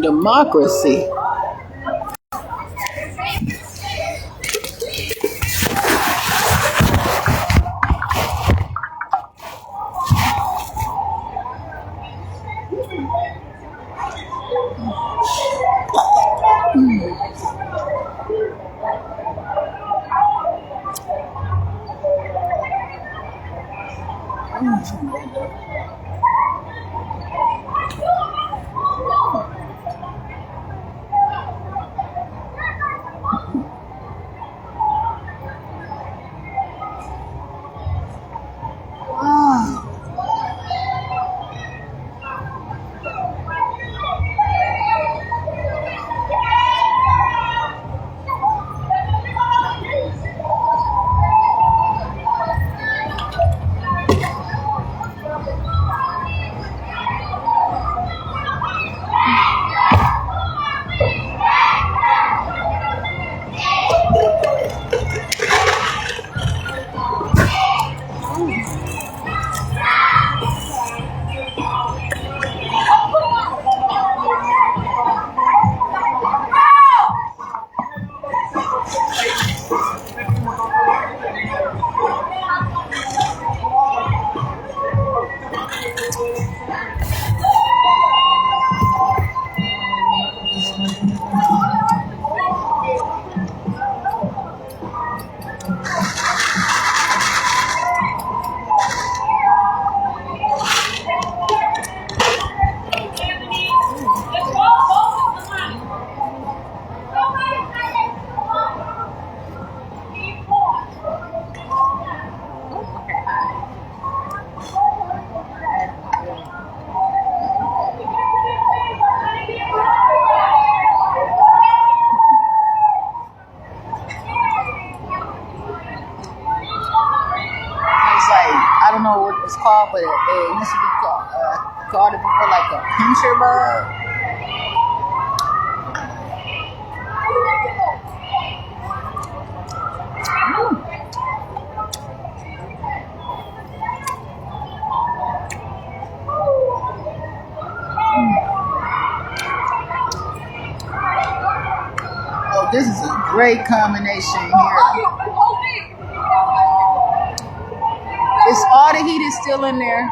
Democracy. I don't know what it's called, but it used to be called it before, like a pincher bug. Oh, this is a great combination here. It's all the heat is still in there,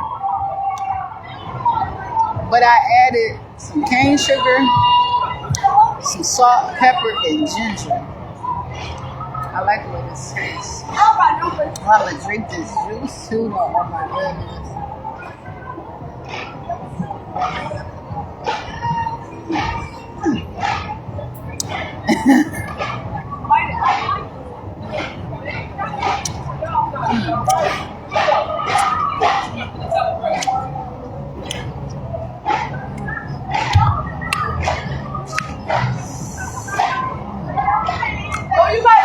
but I added some cane sugar, some salt, pepper, and ginger. I like the way this tastes. I'm gonna drink this juice too. Oh my goodness. Oh, you guys.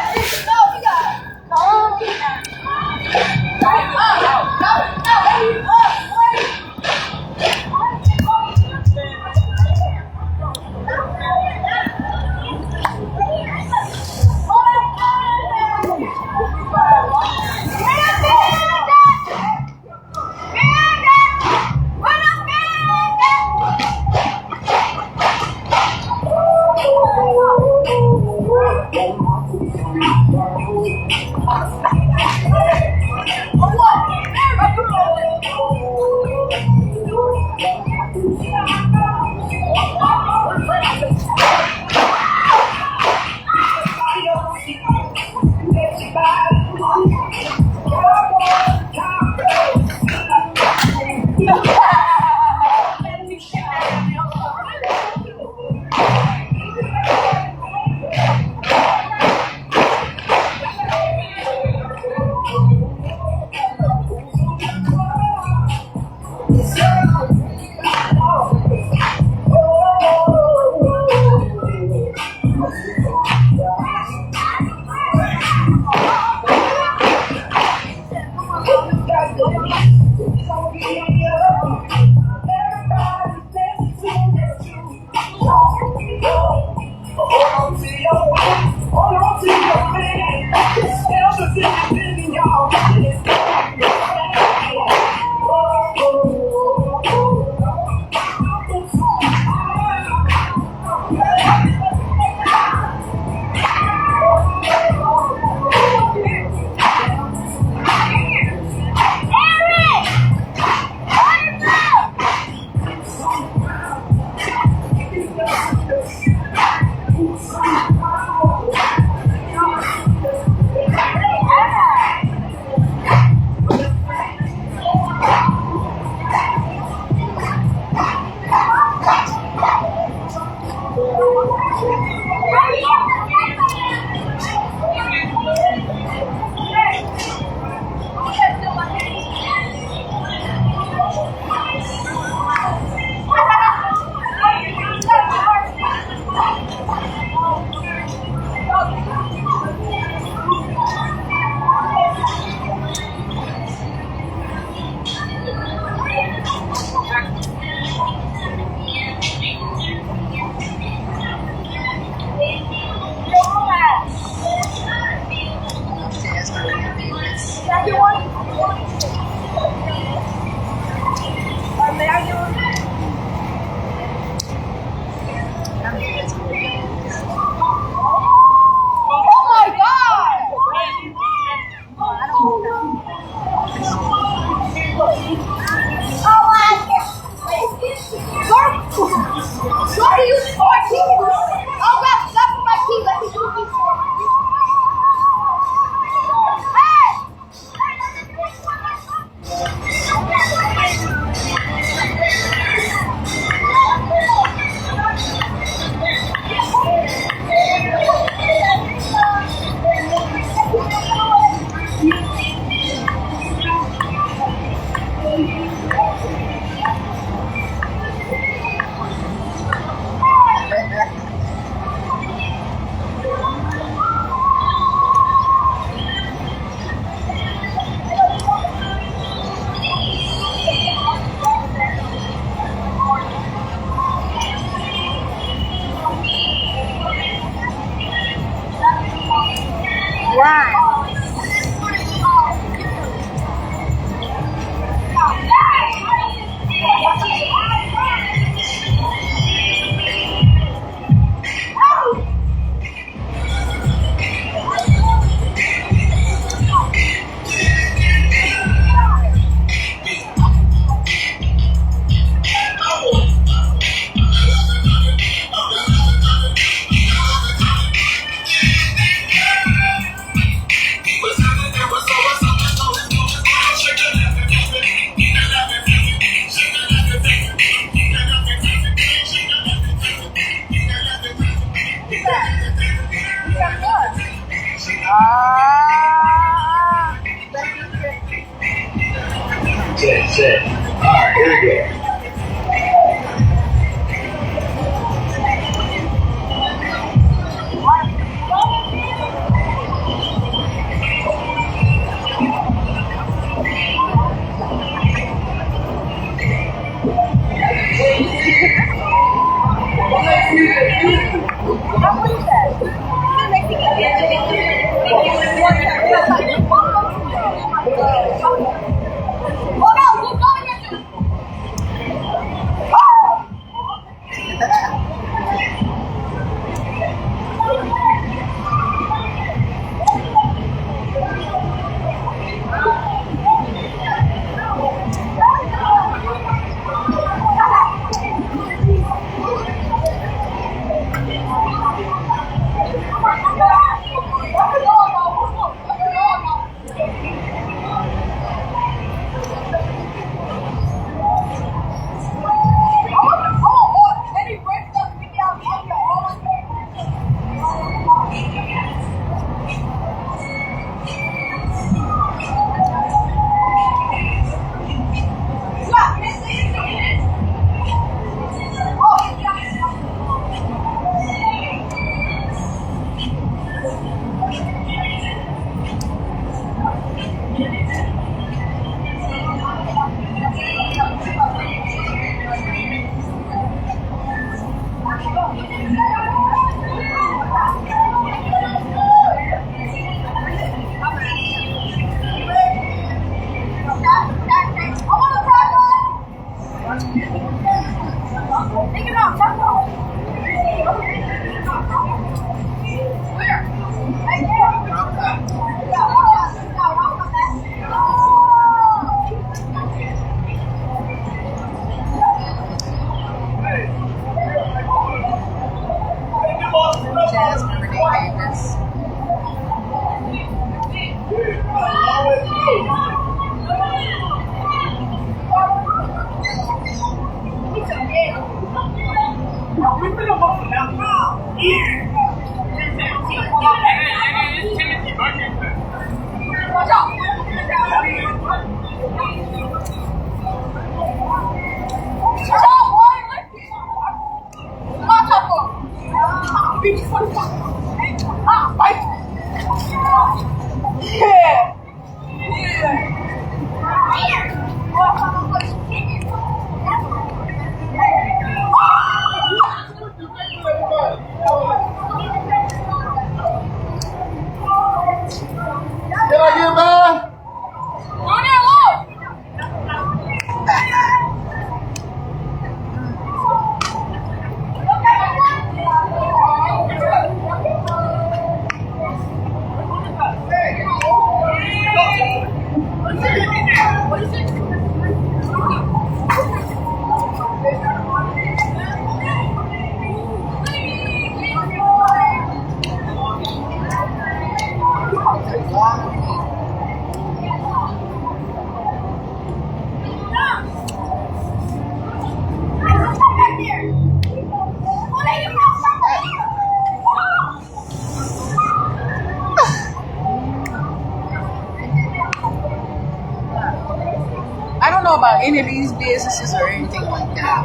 about any of these businesses or anything like that.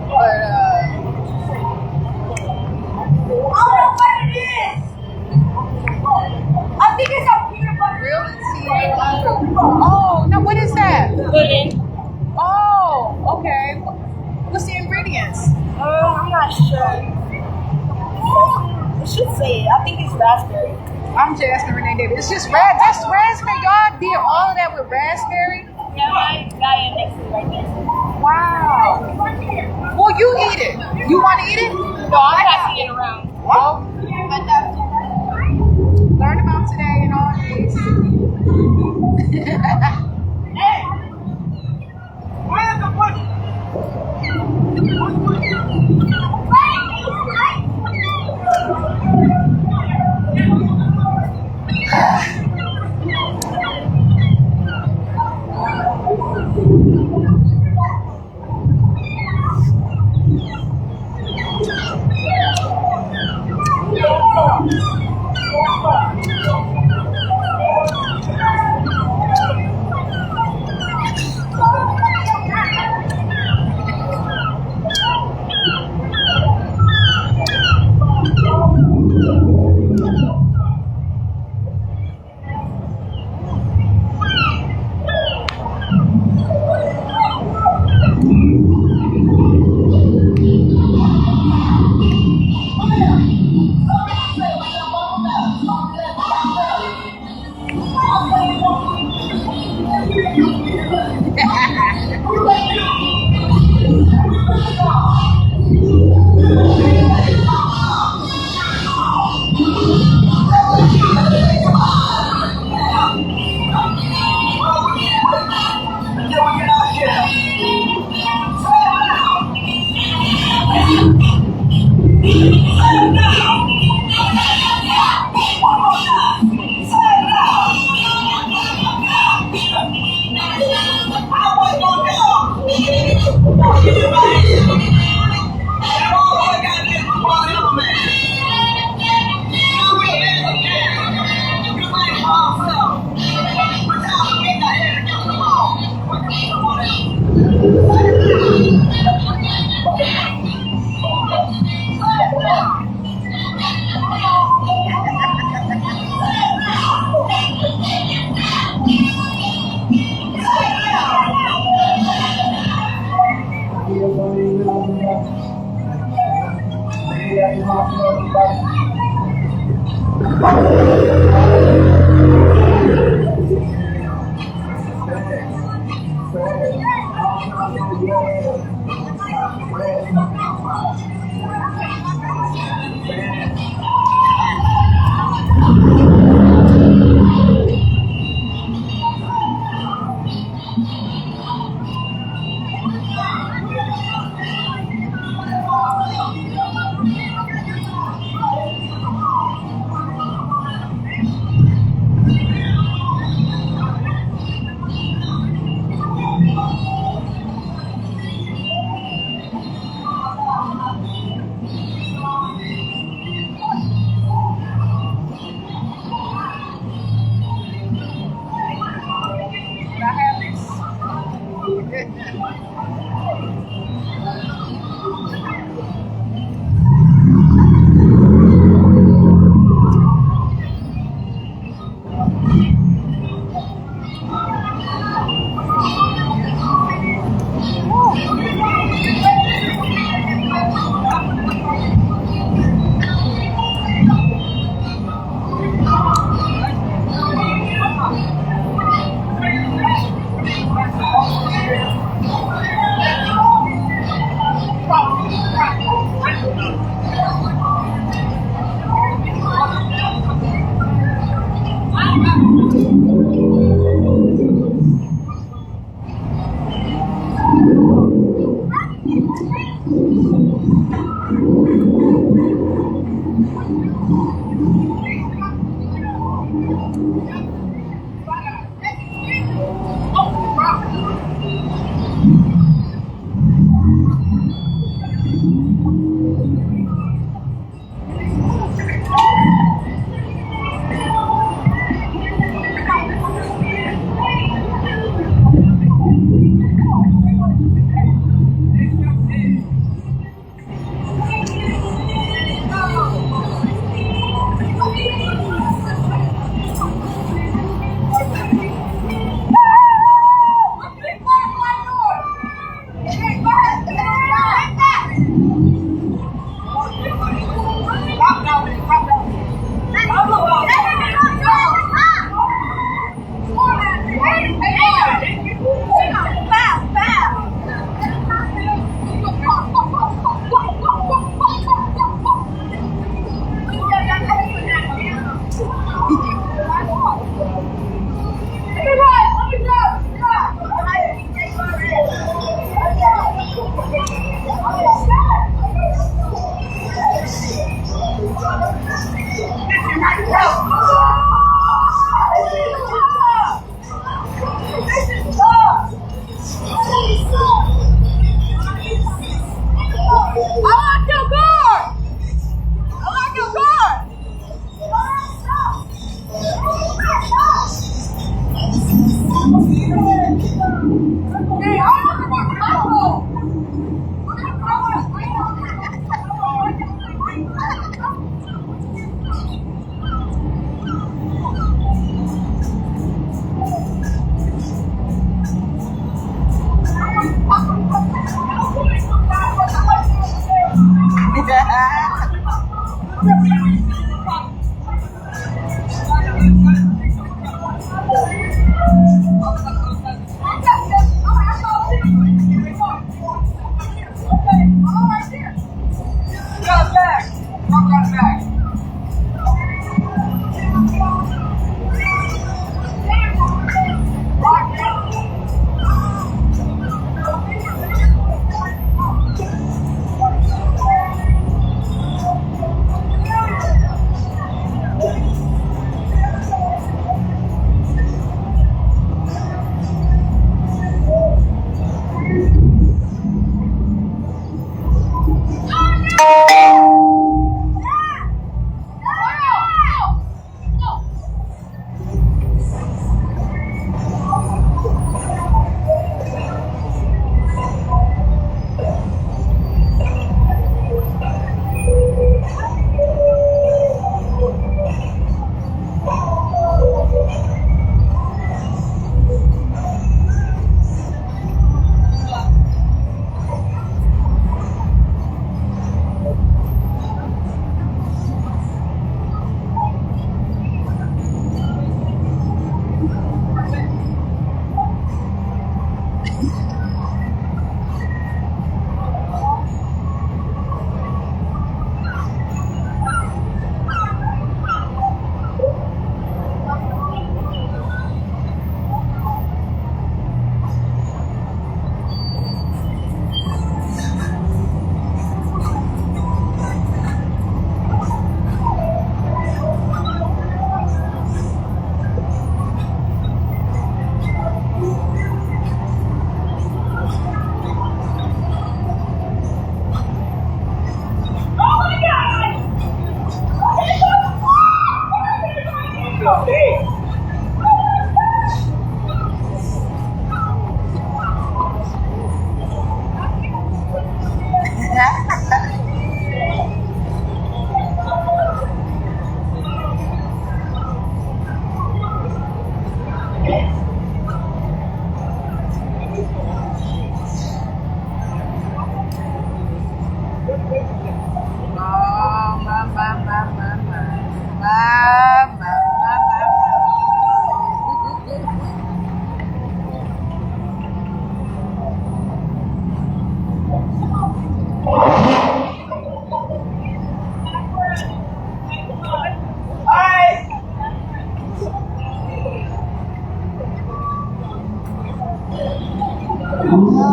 But I think it's a peanut butter. realty. Oh no, what is that? Pudding. Oh, okay. What's the ingredients? I'm not sure. It should say it. I think it's raspberry. I'm Jasmine Renee Davis. It's just that's raspberry. Y'all did all of that with raspberry? Yeah, my guy next to me right there. Wow. Well, you eat it. You want to eat it? No, I'm passing it around. Well, learn about today and all days. Hey! Where's the pudding?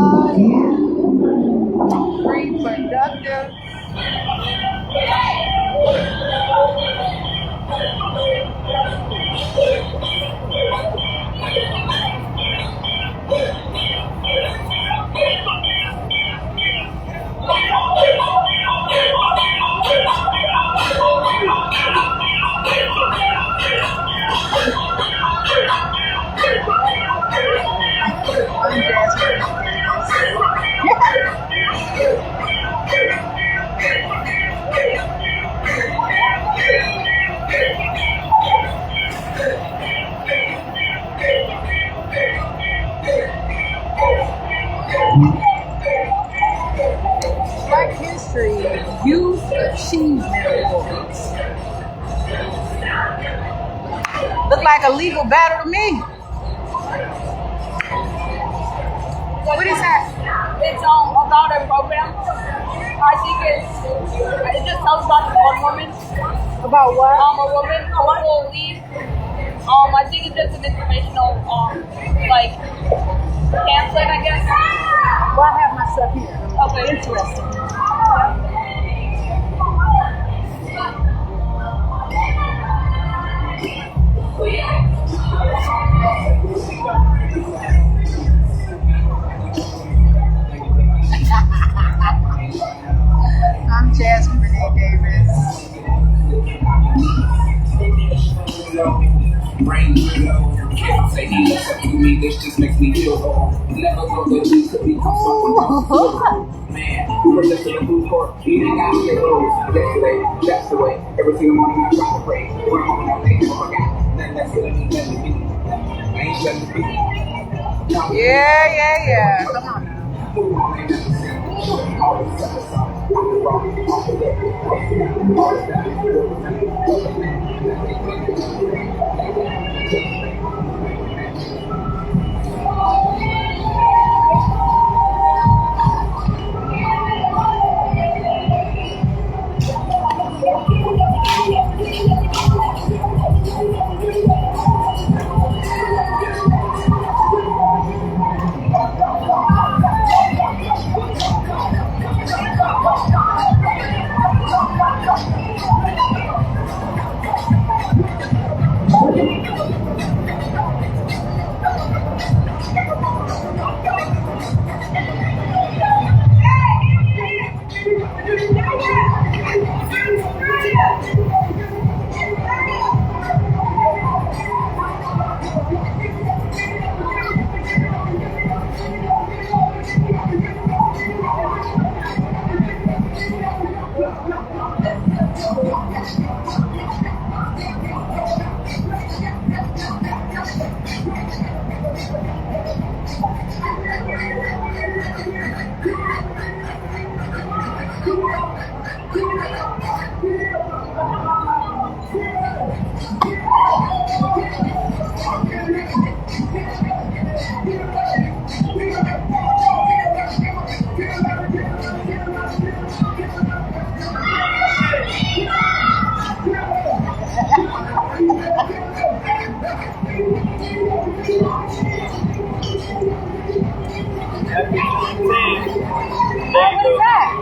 Oh, yeah. Reproductive. Black History Youth Achievement Awards. Look like a legal battle to me. What is that? It's about a program. I think it just tells about one woman. About what? A woman who will leave. I think it's just an informational like pamphlet, I guess. Well, I have my stuff here. Okay. Interesting. I'm Jasmine Renee Davis. Brain low, can't say he looks up to me, this just makes me feel old. Never thought that you could be Man, who was just in the food court eating out their clothes yesterday. That's the way. Every single morning I try to pray. We're home and they never forgot. Then that's gonna be nothing to be. I ain't just to be. Yeah. Come on now. Move on, man. All the stuff is on the wrong, off the left, off the down, all the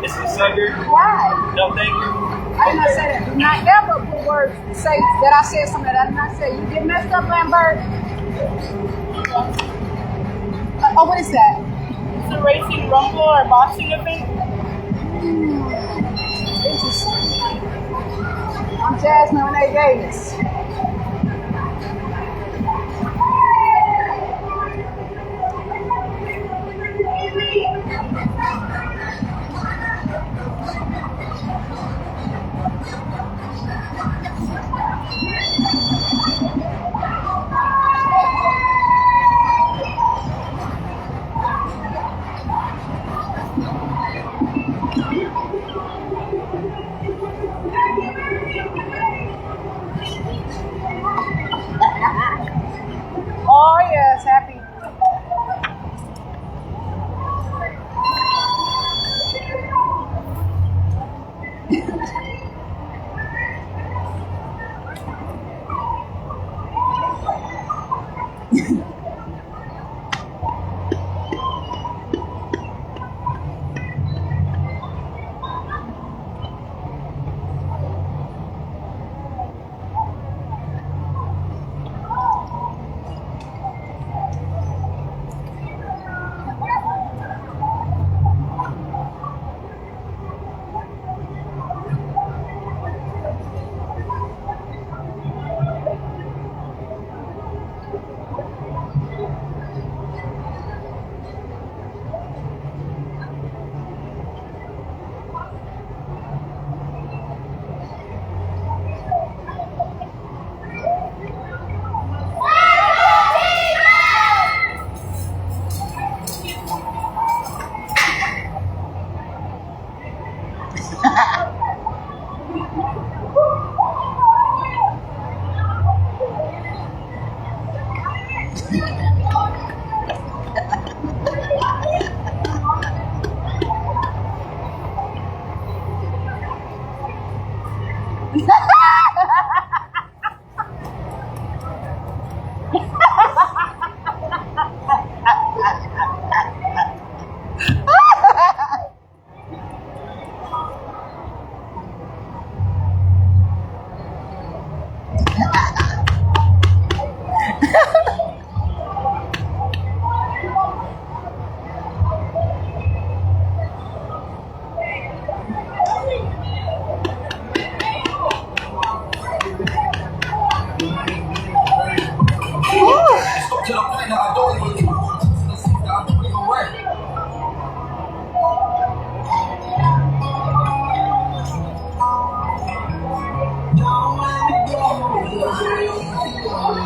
It's a sucker. Why? No, thank you. I did not say that. Do not ever put words say that I said something that I did not say. You get messed up, Lambert. Oh, what is that? It's a racing rumble or boxing event. Interesting. I'm Jasmine Renee Davis. Oh, yes, happy.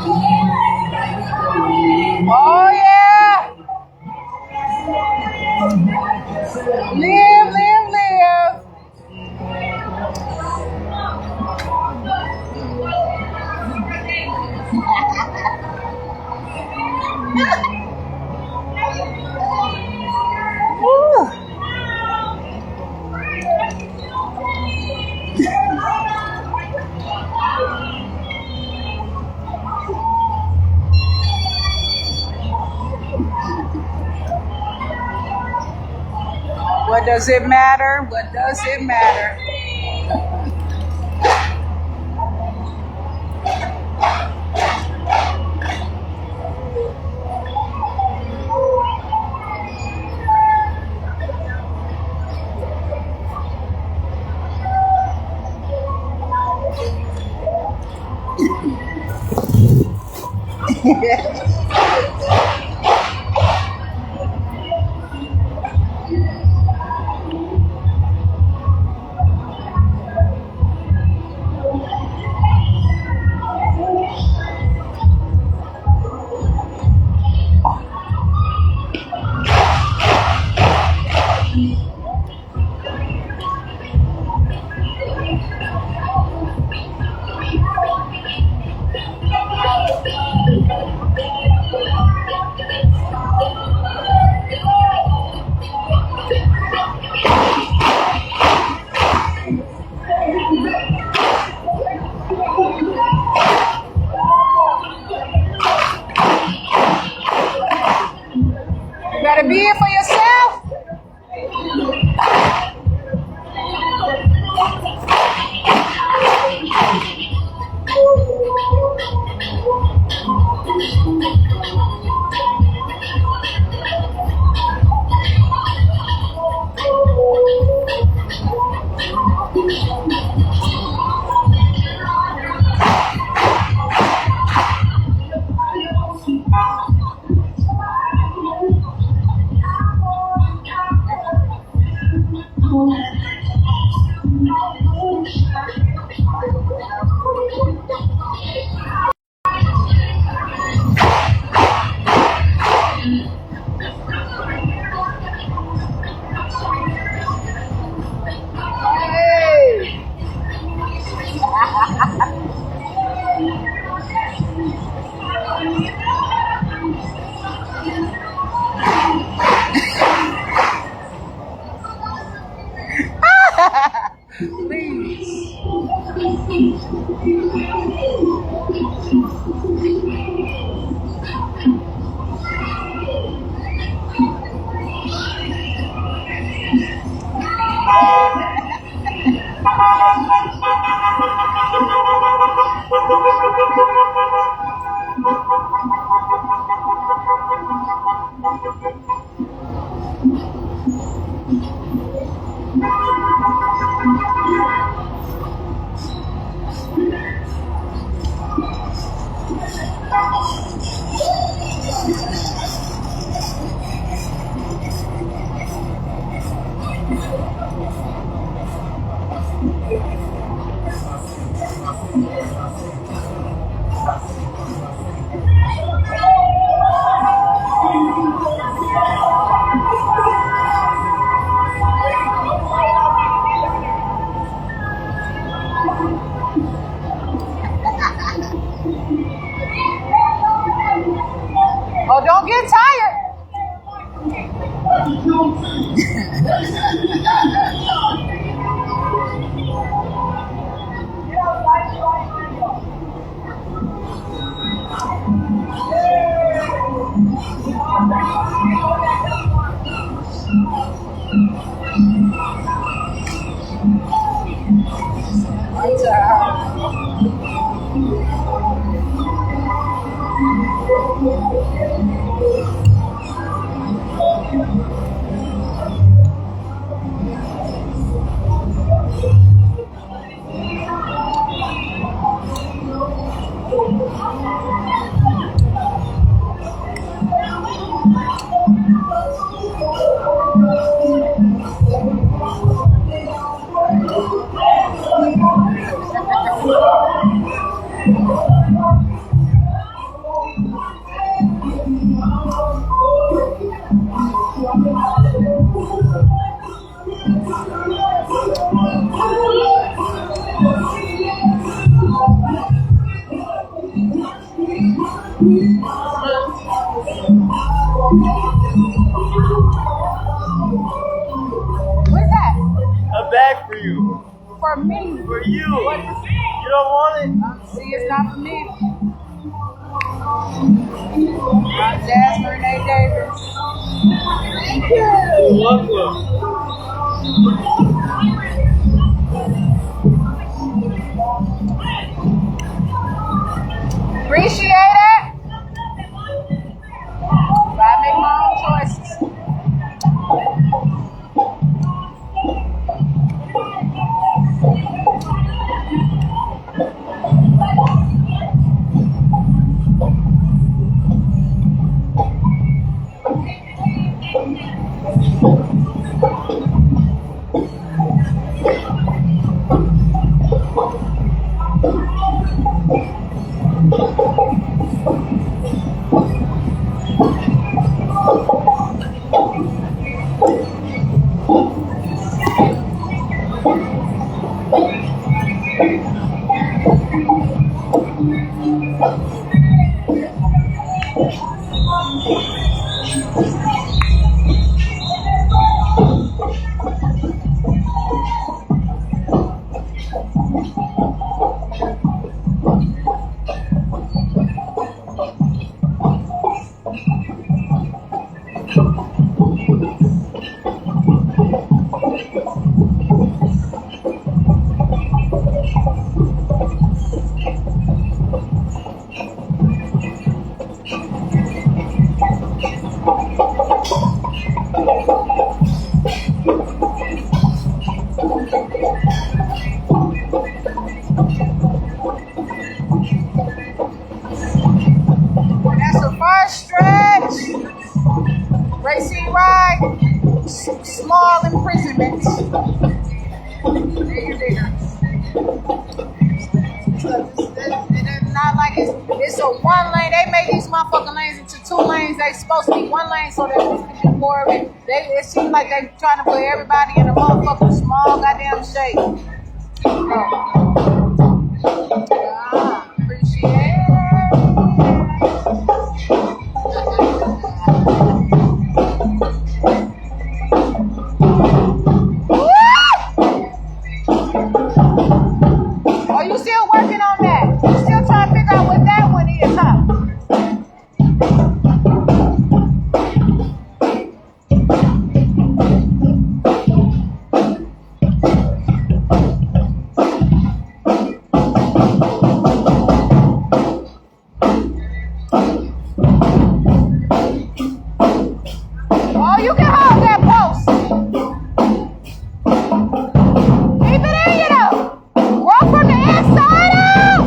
Oh yeah! Live, live, live. Woo. What does it matter? What does it matter? You gotta be it for yourself. Hey. Please. Oh, don't get tired. What's that? A bag for you. For me. For you. What is it? You don't want it? See, it's not for me. Jasmine Renee Davis. Thank you. You're welcome. Appreciate it. But I make my own choices. That's the first stretch. Racing ride. Small imprisonment. There. It's not like it's a one lane. They made these motherfucking lanes into two lanes. They supposed to be one lane so that we can do more of it. It seems like they trying to put everybody in a motherfucking small goddamn shape. Appreciate it. Are you still working on that? You still trying to figure out what that one is, huh? Oh, you can hold that post. Keep it in you though. Walk from the inside out.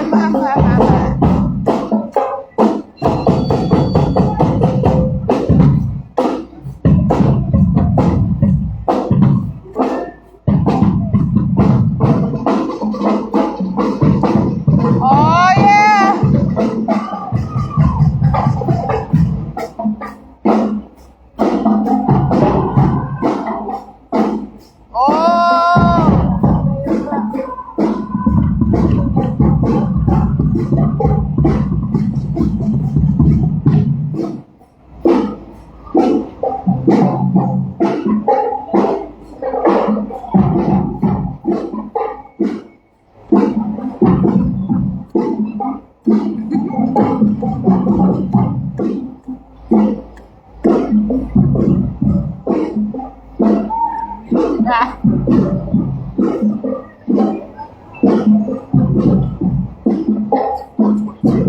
My. Oh yeah.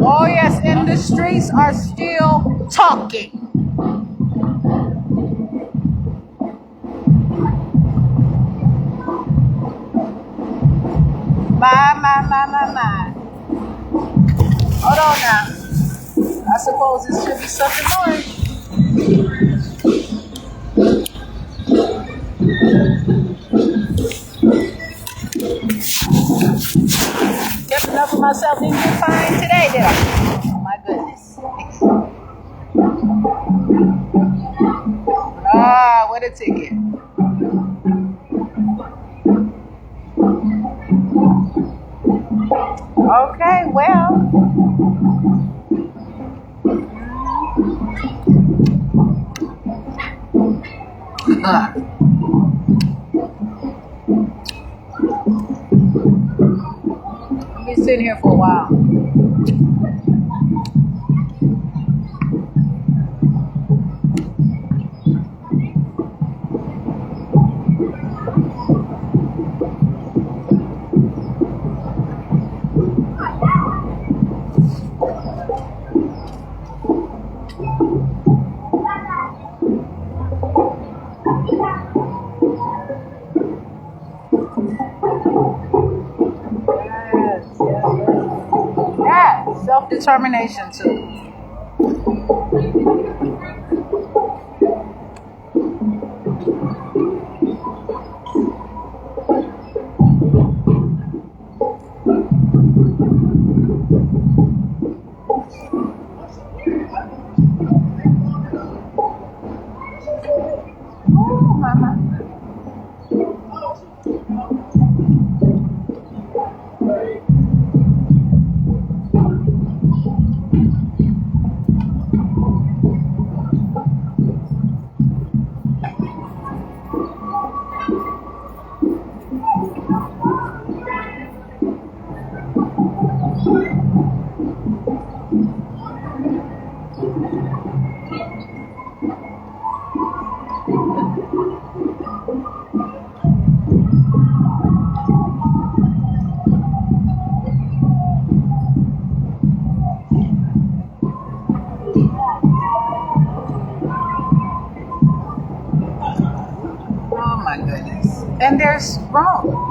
Oh yes, and the streets are still talking. My. Hold on now. I suppose this should be something more. Kept enough of myself didn't get fined today, did I? Oh my goodness. What a ticket. I'll be sitting here for a while. Yeah, self-determination too. Oh, mama. Oh my goodness. And there's wrong.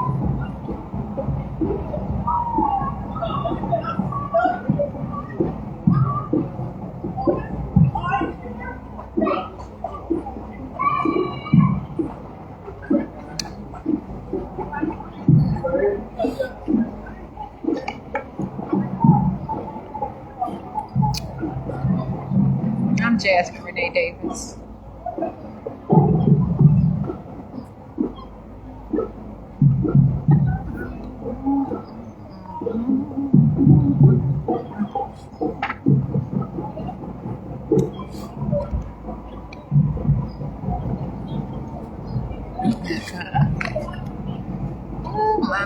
I'm Jasmine Renee Davis. Oh my.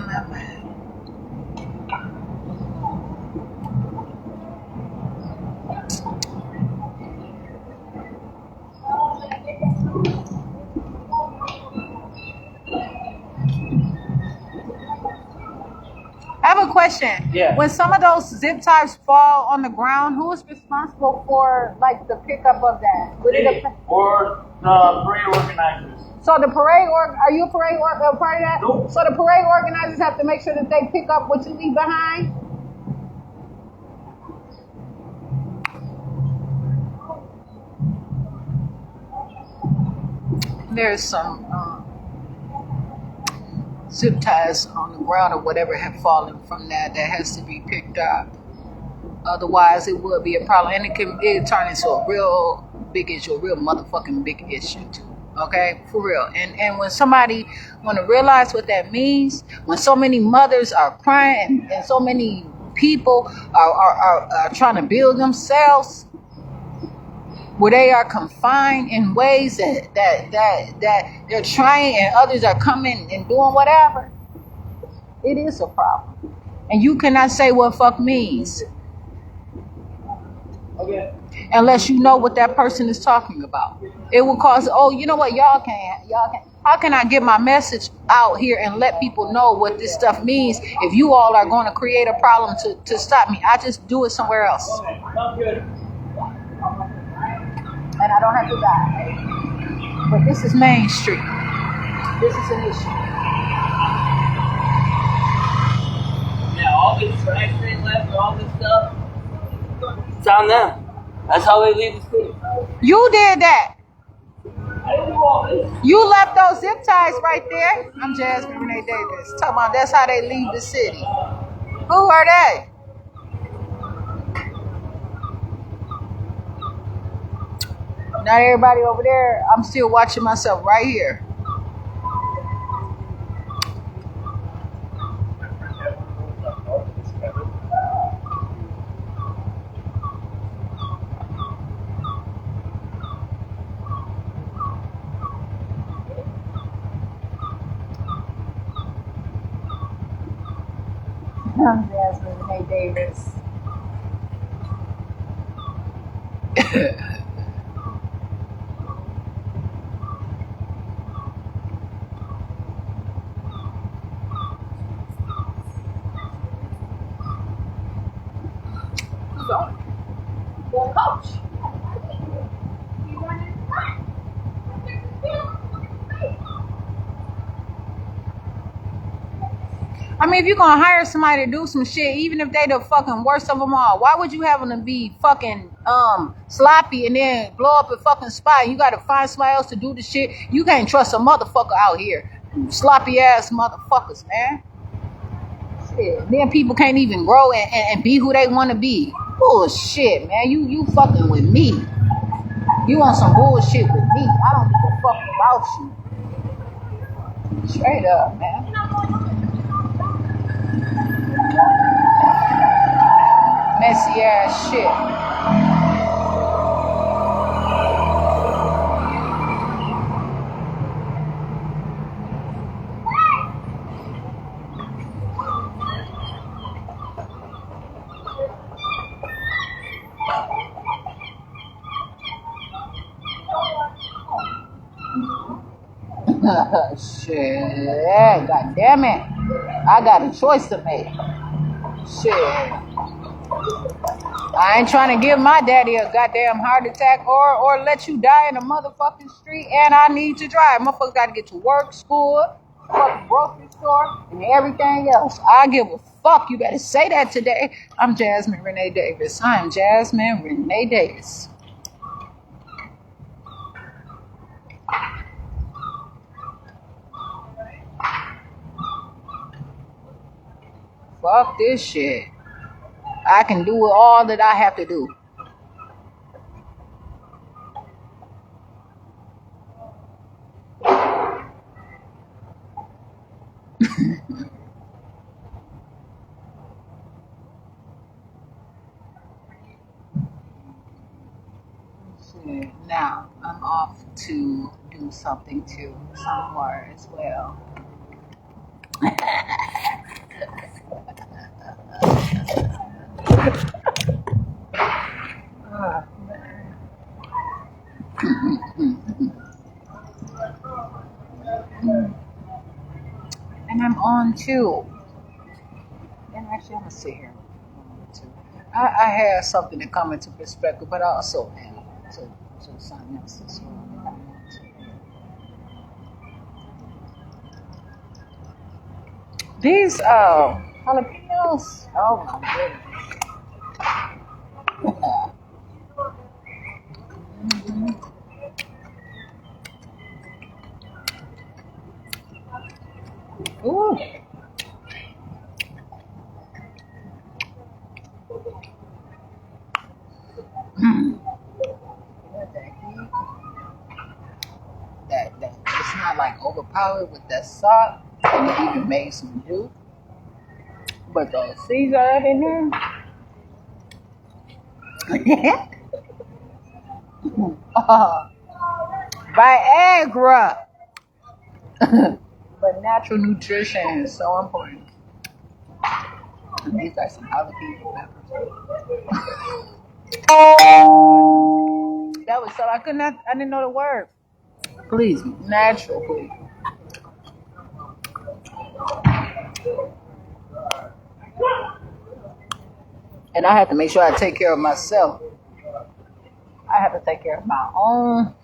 I have a question. Yeah. When some of those zip ties fall on the ground, who is responsible for like the pickup of that? Would it affect? Or the parade organizers. So the parade are you a parade a part of that? Nope. So the parade organizers have to make sure that they pick up what you leave behind? There's some zip ties on the ground or whatever have fallen from that has to be picked up. Otherwise, it would be a problem, and it turn into a real big issue, a real motherfucking big issue too. Okay, for real. And when somebody want to realize what that means, when so many mothers are crying and so many people are trying to build themselves, where they are confined in ways that they're trying and others are coming and doing whatever, it is a problem. And you cannot say what fuck means. Okay. Unless you know what that person is talking about. It will cause, oh, you know what, y'all can't. How can I get my message out here and let people know what this stuff means if you all are going to create a problem to stop me? I just do it somewhere else. Okay, sounds good. And I don't have to die. But this is Main Street. This is an issue. Yeah, all this trash they left, all this stuff, it's on them. That's how they leave the city. You did that. I didn't do all this. You left those zip ties right there. I'm Jasmine Renee Davis. Talking about that's how they leave the city. Who are they? Not everybody over there. I'm still watching myself right here. I'm Jasmine Renee Davis. Well, coach. I mean, if you're gonna hire somebody to do some shit, even if they the fucking worst of them all, why would you have them to be fucking sloppy and then blow up a fucking spot? You gotta find somebody else to do the shit. You can't trust a motherfucker out here. Sloppy ass motherfuckers, man. Shit. Then people can't even grow and be who they wanna be. Bullshit, man. You fucking with me. You on some bullshit with me. I don't give a fuck about you. Straight up, man. Messy ass shit. Shit, god damn it. I got a choice to make. Shit. I ain't trying to give my daddy a goddamn heart attack or let you die in a motherfucking street, and I need to drive. Motherfuckers got to get to work, school, fucking grocery store, and everything else. I give a fuck. You better say that today. I'm Jasmine Renee Davis. I'm Jasmine Renee Davis. Fuck this shit. I can do all that I have to do. Shit. Now, I'm off to do something too, somewhere as well. And I'm on too. And actually, I'm gonna sit here. I have something to come into perspective, but I also am to something else as well. These jalapenos. Oh my goodness. Ooh. That it's not like overpowered with that salt, and it even made some juice. But those seeds are in there. Viagra. But natural nutrition is so important. These are some jalapeno peppers. That was so I didn't know the word. Please, natural, please. And I have to make sure I take care of myself. I have to take care of my own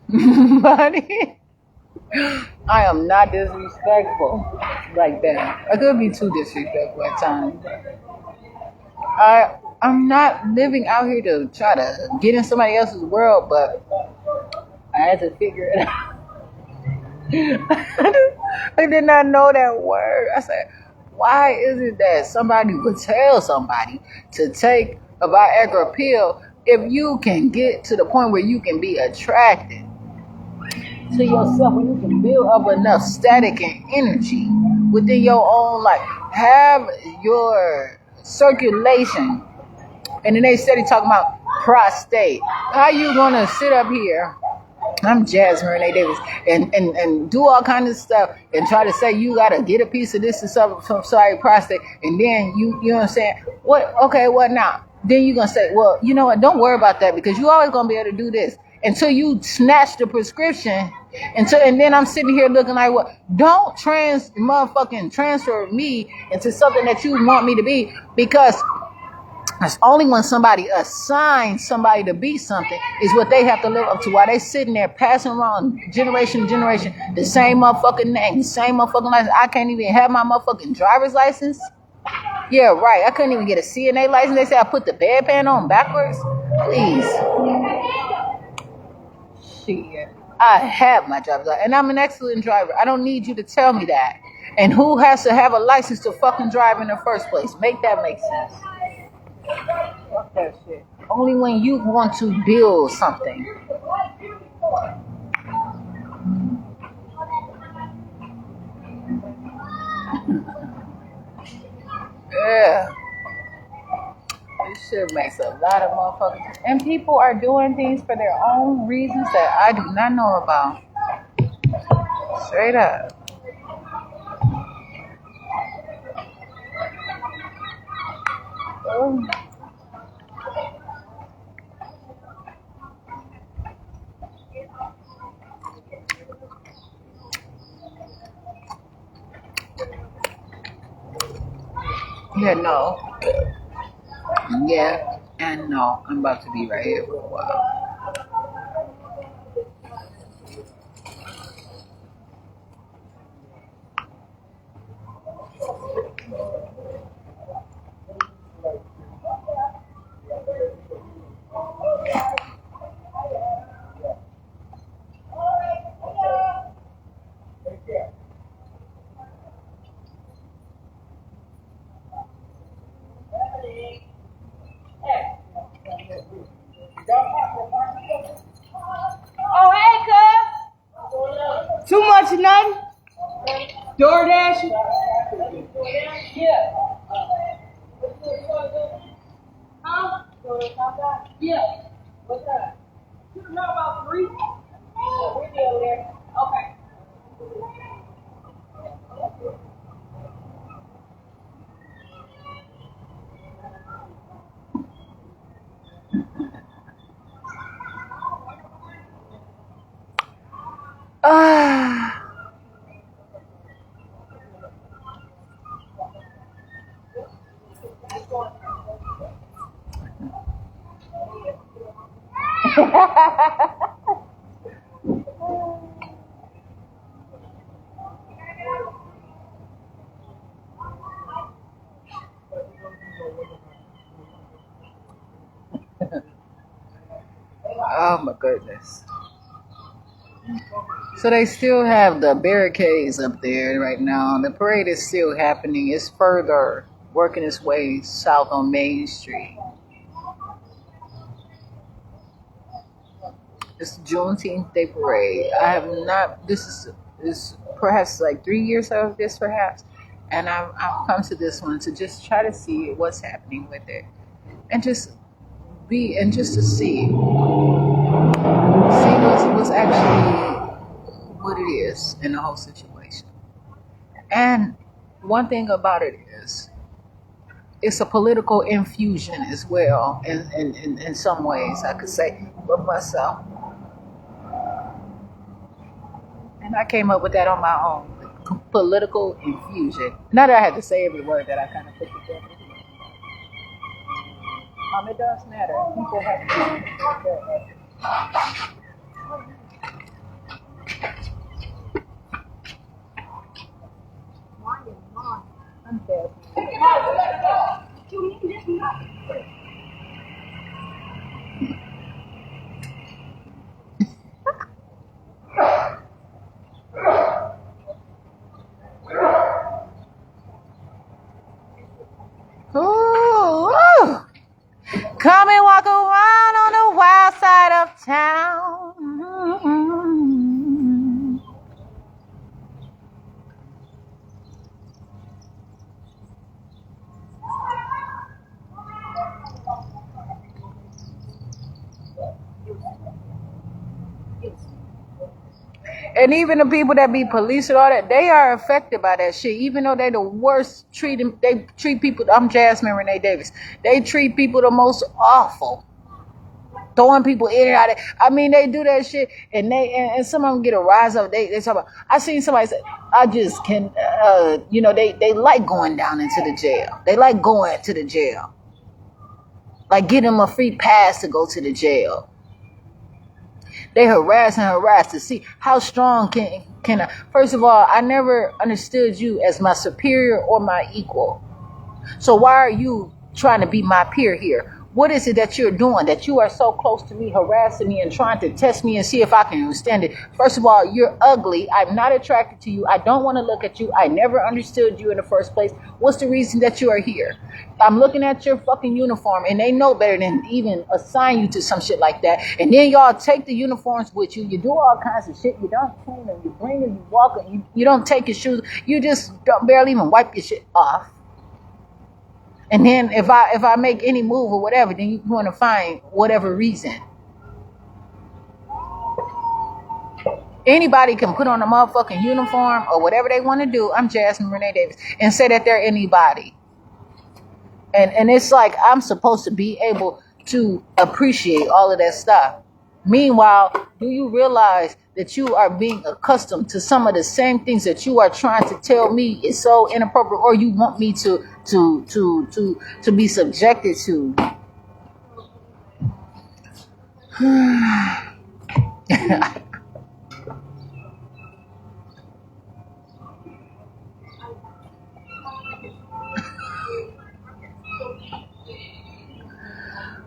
body. I am not disrespectful like that. I could be too disrespectful at times. I'm not living out here to try to get in somebody else's world, but I had to figure it out. I did not know that word. I said, why is it that somebody would tell somebody to take a Viagra pill if you can get to the point where you can be attracted to yourself, when you can build up enough static and energy within your own life, have your circulation, and then they steady talking about prostate. How you gonna sit up here I'm Jasmine Renee Davis, and do all kind of stuff and try to say you gotta get a piece of this and something from sorry prostate, and then you know what I'm saying? What? Okay, what now? Then you gonna say, well, you know what? Don't worry about that because you always gonna be able to do this until you snatch the prescription. And then I'm sitting here looking like, what? Don't motherfucking transfer me into something that you want me to be, because it's only when somebody assigns somebody to be something is what they have to live up to. While they sitting there passing around generation to generation the same motherfucking name, the same motherfucking license. I can't even have my motherfucking driver's license. Yeah, right. I couldn't even get a CNA license. They say I put the bedpan on backwards. Please. Shit. I have my driver's license, and I'm an excellent driver. I don't need you to tell me that. And who has to have a license to fucking drive in the first place? Make that make sense. Fuck that shit. Only when you want to build something. Yeah. This shit makes a lot of motherfuckers. And people are doing things for their own reasons that I do not know about. Straight up. Oh. Yeah, no. Yeah, and no. I'm about to be right here for a while. Oh, hey, cuz. Too much of nothing. DoorDash. Yeah. Huh? Yeah. What's that? You know about 3? Oh, we'll be over there. Okay. Ah. Oh my goodness. So they still have the barricades up there right now. The parade is still happening. It's further working its way south on Main Street. It's Juneteenth Day Parade. I have not. This is perhaps like 3 years of this, perhaps, and I've come to this one to just try to see what's happening with it, and just to see what's actually what it is in the whole situation. And one thing about it is, it's a political infusion as well. In some ways, I could say, but myself. And I came up with that on my own. Political infusion. Not that I had to say every word that I kind of put together. It does matter. People have to. I'm dead. Ooh. Come and walk around on the wild side of town. And even the people that be police and all that, they are affected by that shit. Even though they the worst they treat people. I'm Jasmine Renee Davis. They treat people the most awful. Throwing people in and out of, I mean, they do that shit, and and some of them get a rise up. They talk about. I seen somebody say, I just can, they like going down into the jail. They like going to the jail, like get them a free pass to go to the jail. They harass to see how strong can I. First of all, I never understood you as my superior or my equal. So why are you trying to be my peer here? What is it that you're doing that you are so close to me, harassing me and trying to test me and see if I can understand it? First of all, you're ugly. I'm not attracted to you. I don't want to look at you. I never understood you in the first place. What's the reason that you are here? I'm looking at your fucking uniform, and they know better than even assign you to some shit like that. And then y'all take the uniforms with you. You do all kinds of shit. You don't clean them. You bring them. You walk them. You don't take your shoes. You just don't barely even wipe your shit off. And then if I make any move or whatever, then you're going to find whatever reason. Anybody can put on a motherfucking uniform or whatever they want to do. I'm Jasmine Renee Davis, and say that they're anybody. And it's like I'm supposed to be able to appreciate all of that stuff. Meanwhile, do you realize that you are being accustomed to some of the same things that you are trying to tell me is so inappropriate, or you want me to be subjected to?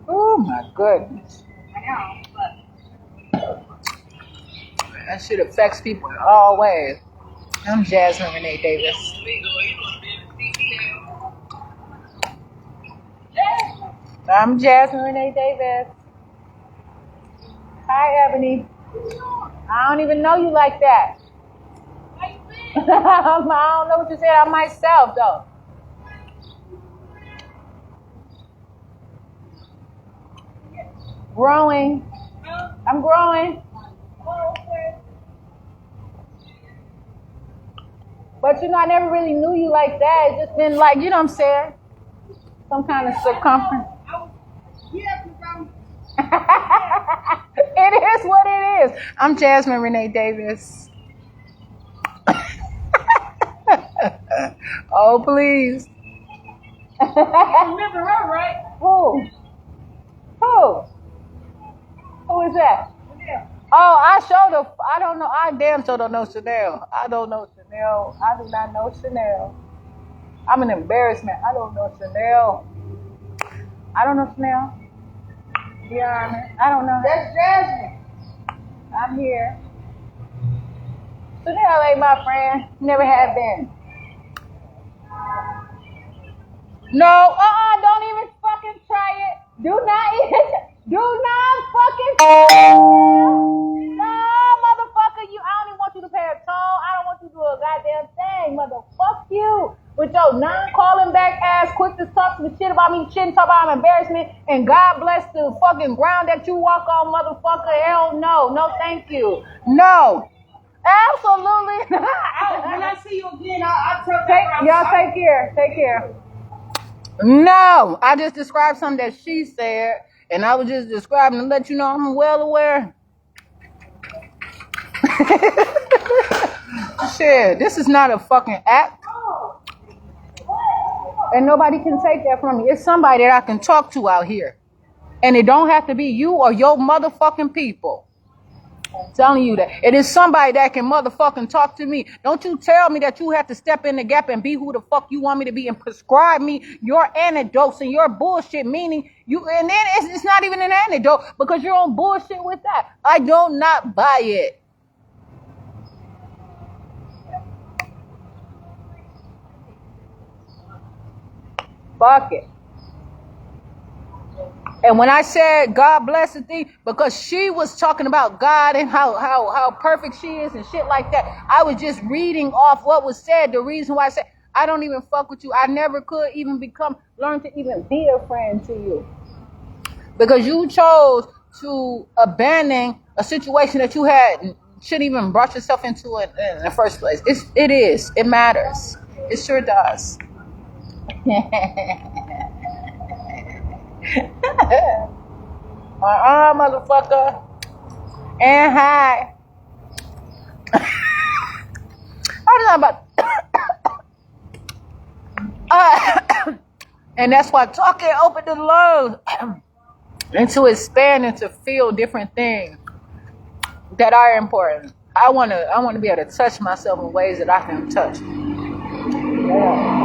Oh my goodness. That shit affects people in all ways. I'm Jasmine Renee Davis. I'm Jasmine Renee Davis. Hi, Ebony. I don't even know you like that. I don't know what you said on myself, though. Growing. I'm growing. But I never really knew you like that. It's just been like, you know what I'm saying? Some kind of circumference. It is what it is. I'm Jasmine Renee Davis. Oh, please. You remember her, right? Who? Who is that? Oh, I don't know. I damn sure don't know Chanel. I don't know Chanel. I do not know Chanel. I'm an embarrassment. I don't know Chanel. I don't know Chanel. Yeah, I don't know. That's Jasmine. I'm here. Chanel ain't my friend. Never have been. No, don't even fucking try it. Do not fucking no, motherfucker, I don't even want you to pay a toll. I don't want you to do a goddamn thing, motherfuck you. With your non-calling back ass, quick to talk some shit about me, shit and talk about embarrassment, and God bless the fucking ground that you walk on, motherfucker. Hell no. No, thank you. No. Absolutely not. When I see you again, I'll tell you. Y'all take care. Take care. No, I just described something that she said, and I was just describing to let you know I'm well aware. Shit, this is not a fucking act. And nobody can take that from me. It's somebody that I can talk to out here. And it don't have to be you or your motherfucking people. I'm telling you that. It is somebody that can motherfucking talk to me. Don't you tell me that you have to step in the gap and be who the fuck you want me to be and prescribe me your anecdotes and your bullshit, meaning you, and then it's not even an anecdote because you're on bullshit with that. I do not buy it. Fuck it. And when I said God bless the thing, because she was talking about God and how perfect she is and shit like that, I was just reading off what was said. The reason why I said I don't even fuck with you. I never could even learn to even be a friend to you. Because you chose to abandon a situation that you had shouldn't even brought yourself into it in the first place. It is. It matters. It sure does. Motherfucker. And hi. I don't know about. And that's why talking open the lungs and to expand and to feel different things that are important. I want to be able to touch myself in ways that I can touch. Yeah.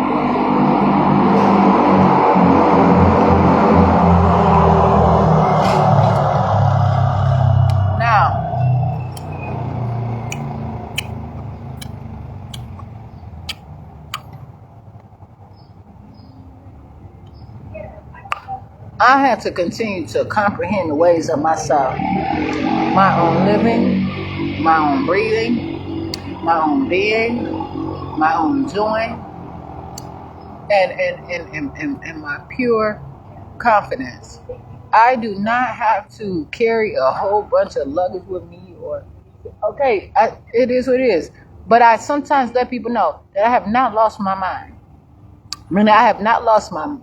I had to continue to comprehend the ways of myself, my own living, my own breathing, my own being, my own doing, and my pure confidence. I do not have to carry a whole bunch of luggage with me, it is what it is. But I sometimes let people know that I have not lost my mind. I mean, I have not lost my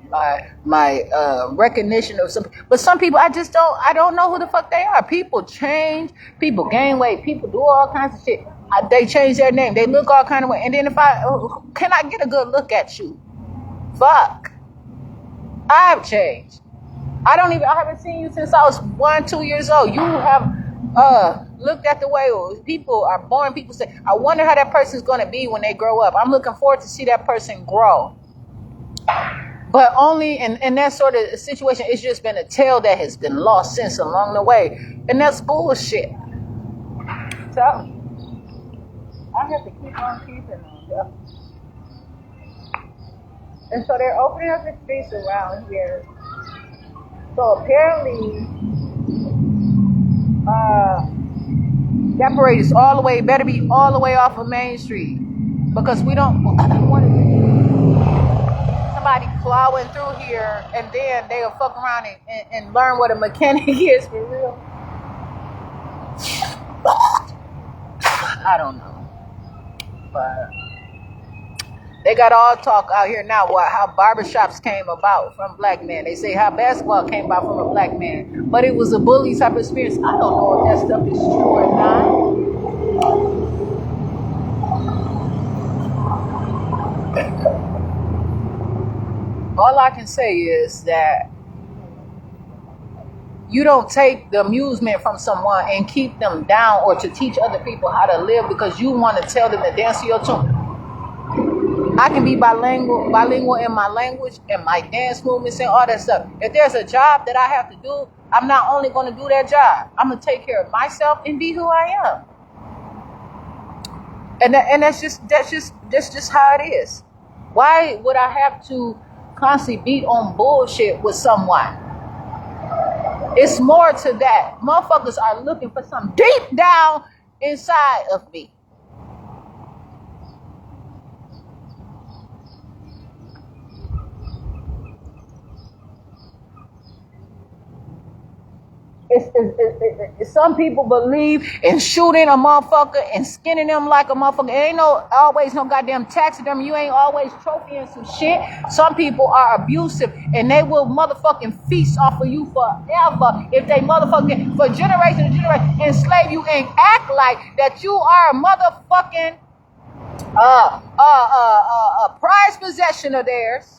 recognition of some, but some people I don't know who the fuck they are. People change, people gain weight, people do all kinds of shit. They change their name, they look all kind of way, and then if can I get a good look at you? Fuck, I've changed. I haven't seen you since I was 1-2 years old. You have looked at the way people are born. People say, I wonder how that person's going to be when they grow up. I'm looking forward to see that person grow. But only in that sort of situation, it's just been a tale that has been lost since along the way. And that's bullshit. So, I have to keep on keeping on. Yeah. And so they're opening up the streets around here. So apparently, that parade is better be all the way off of Main Street. Because we don't want to somebody plowing through here and then they'll fuck around and learn what a mechanic is for real. I don't know. But they got all talk out here now how barbershops came about from black men. They say how basketball came about from a black man. But it was a bully type of experience. I don't know if that stuff is true or not. All I can say is that you don't take the amusement from someone and keep them down or to teach other people how to live because you want to tell them to dance to your tune. I can be bilingual in my language and my dance movements and all that stuff. If there's a job that I have to do, I'm not only going to do that job. I'm going to take care of myself and be who I am. And that's just how it is. Why would I have to constantly beat on bullshit with someone? It's more to that. Motherfuckers are looking for something deep down inside of me. Some people believe in shooting a motherfucker and skinning them like a motherfucker. It ain't always no goddamn taxidermy. You ain't always trophying some shit. Some people are abusive and they will motherfucking feast off of you forever if they motherfucking for generation to generation enslave you and act like that you are a motherfucking prized possession of theirs.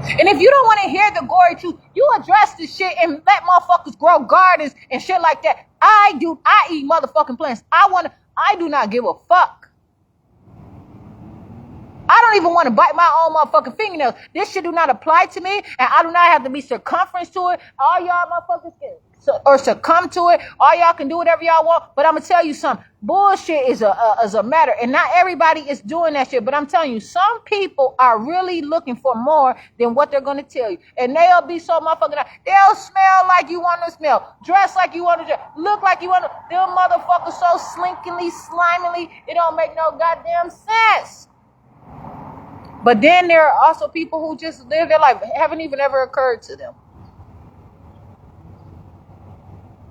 And if you don't want to hear the gory truth, you address the shit and let motherfuckers grow gardens and shit like that. I eat motherfucking plants. I do not give a fuck. I don't even want to bite my own motherfucking fingernails. This shit do not apply to me, and I do not have to be circumference to it. All y'all motherfuckers can or succumb to it. All y'all can do whatever y'all want. But I'm gonna tell you something. Bullshit is a matter, and not everybody is doing that shit. But I'm telling you, some people are really looking for more than what they're gonna tell you, and they'll be so motherfucking. They'll smell like you want to smell, dress like you want to dress, look like you want to. Them motherfuckers so slinkily, slimily, it don't make no goddamn sense. But then there are also people who just live their life, haven't even ever occurred to them.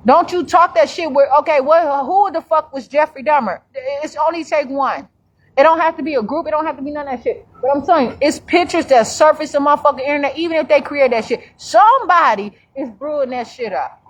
Don't you talk that shit where, okay, who the fuck was Jeffrey Dahmer? It's only take one. It don't have to be a group. It don't have to be none of that shit. But I'm telling you, it's pictures that surface the motherfucking internet. Even if they create that shit, somebody is brewing that shit up.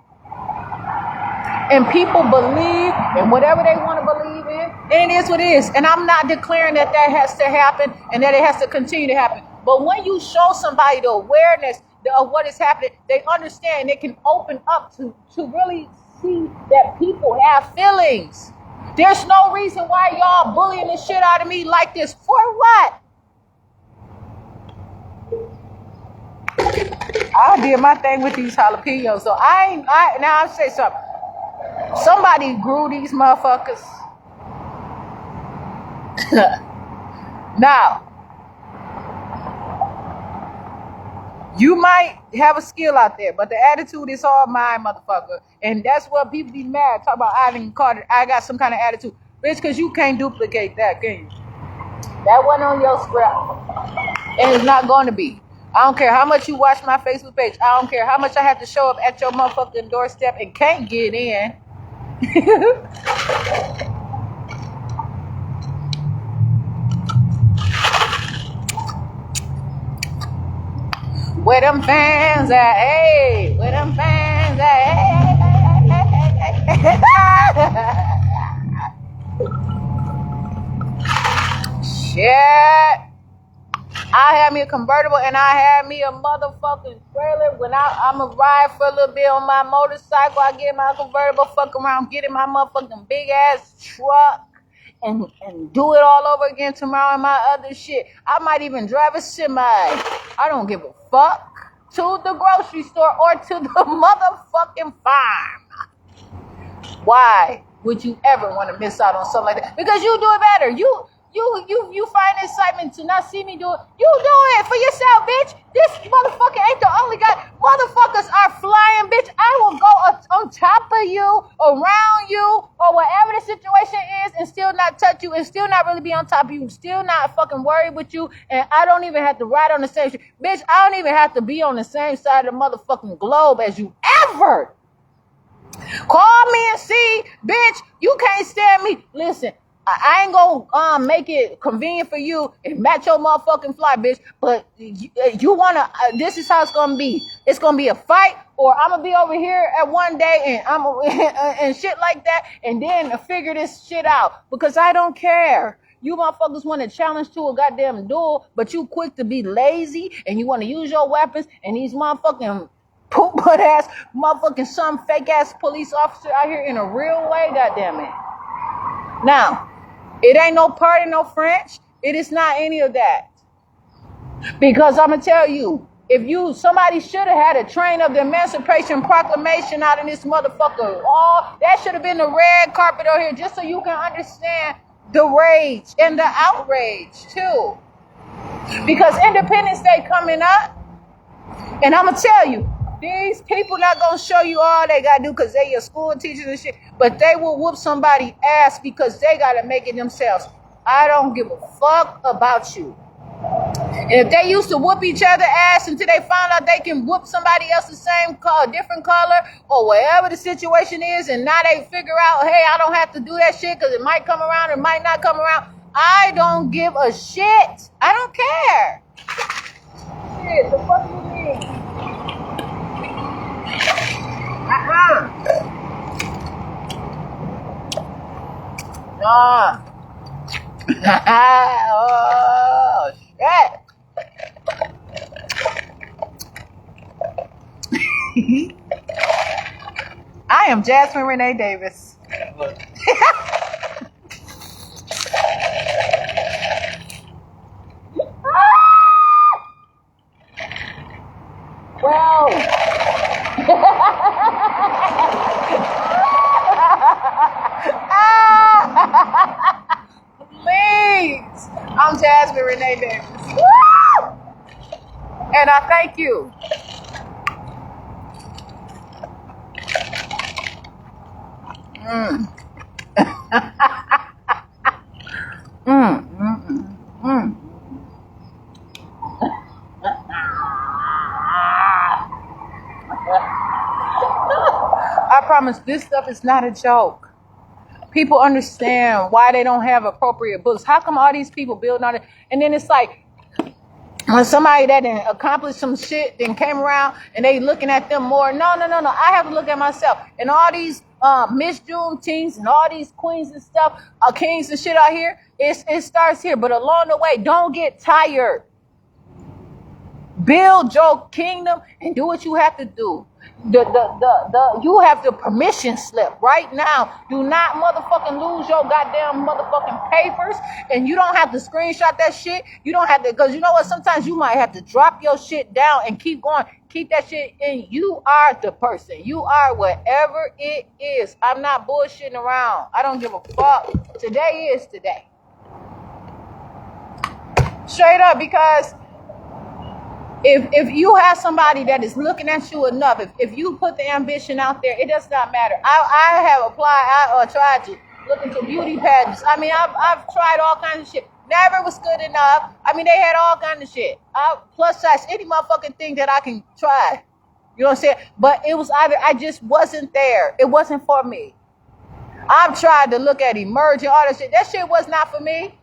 And people believe in whatever they want to believe in. And it is what it is. And I'm not declaring that has to happen and that it has to continue to happen. But when you show somebody the awareness of what is happening, they understand. They can open up to really see that people have feelings. There's no reason why y'all bullying the shit out of me like this. For what? I did my thing with these jalapenos. So now I'll say something. Somebody grew these motherfuckers. Now, you might have a skill out there, but the attitude is all mine, motherfucker. And that's what people be mad. Talk about I didn't call it. I got some kind of attitude. Bitch, because you can't duplicate that, can you? That wasn't on your script. And it's not going to be. I don't care how much you watch my Facebook page. I don't care how much I have to show up at your motherfucking doorstep and can't get in. Where them fans at? Hey, where them fans at? Hey. Shit. I had me a convertible and I had me a motherfucking trailer. When I'ma ride for a little bit on my motorcycle, I get my convertible, fuck around, get in my motherfucking big ass truck and do it all over again tomorrow and my other shit. I might even drive a semi. I don't give a fuck. To the grocery store or to the motherfucking farm. Why would you ever want to miss out on something like that? Because you do it better. You find excitement to not see me do it. You do it for yourself, bitch. This motherfucker ain't the only guy. Motherfuckers are flying, bitch. I will go on top of you, around you, or whatever the situation is, and still not touch you, and still not really be on top of you, still not fucking worried with you, and I don't even have to ride on the same shit. Bitch, I don't even have to be on the same side of the motherfucking globe as you ever. Call me and see, bitch, you can't stand me. Listen, I ain't gonna make it convenient for you and match your motherfucking flight, bitch. But you wanna? This is how it's gonna be. It's gonna be a fight, or I'm gonna be over here at one day and I'm and shit like that, and then figure this shit out because I don't care. You motherfuckers want to challenge to a goddamn duel, but you quick to be lazy and you want to use your weapons, and these motherfucking poop butt ass motherfucking some fake ass police officer out here in a real way, goddamn it. Now. It ain't no party, no French. It is not any of that. Because I'm going to tell you, somebody should have had a train of the Emancipation Proclamation out in this motherfucker. Oh, that should have been the red carpet over here just so you can understand the rage and the outrage too. Because Independence Day coming up, and I'm going to tell you, these people not going to show you all they got to do because they your school teachers and shit, but they will whoop somebody's ass because they got to make it themselves. I don't give a fuck about you. And if they used to whoop each other ass until they found out they can whoop somebody else the same color, different color, or whatever the situation is, and now they figure out, hey, I don't have to do that shit because it might come around or might not come around. I don't give a shit. I don't care. Shit, the fuck you mean? Oh, shit. I am Jasmine Renee Davis. Well. Please. I'm Jasmine Renee Davis. Woo! And I thank you. I promise this stuff is not a joke. People understand why they don't have appropriate books. How come all these people building on it? And then it's like, when somebody that done accomplished some shit then came around and they looking at them more. No. I have to look at myself. And all these Miss Juneteenths and all these queens and stuff, kings and shit out here, it starts here. But along the way, don't get tired. Build your kingdom and do what you have to do. You have the permission slip right now. Do not motherfucking lose your goddamn motherfucking papers, and you don't have to screenshot that shit. You don't have to, because you know what? Sometimes you might have to drop your shit down and keep going. Keep that shit in. You are the person. You are whatever it is. I'm not bullshitting around. I don't give a fuck. Today is today. Straight up, because if you have somebody that is looking at you enough, if you put the ambition out there, it does not matter. I have applied, I tried to look into beauty pageants. I mean, I've tried all kinds of shit. Never was good enough. I mean, they had all kinds of shit. Plus size, any motherfucking thing that I can try. You know what I'm saying? But it was either I just wasn't there. It wasn't for me. I've tried to look at emerging, all that shit. That shit was not for me.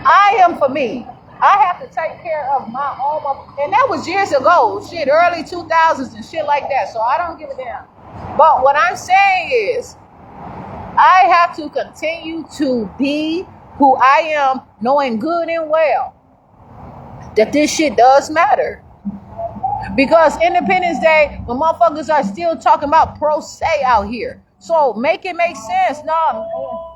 I am for me. I have to take care of my own, and that was years ago, shit, early 2000s and shit like that, so I don't give a damn. But what I'm saying is, I have to continue to be who I am, knowing good and well that this shit does matter. Because Independence Day, when motherfuckers are still talking about pro se out here, so make it make sense. No.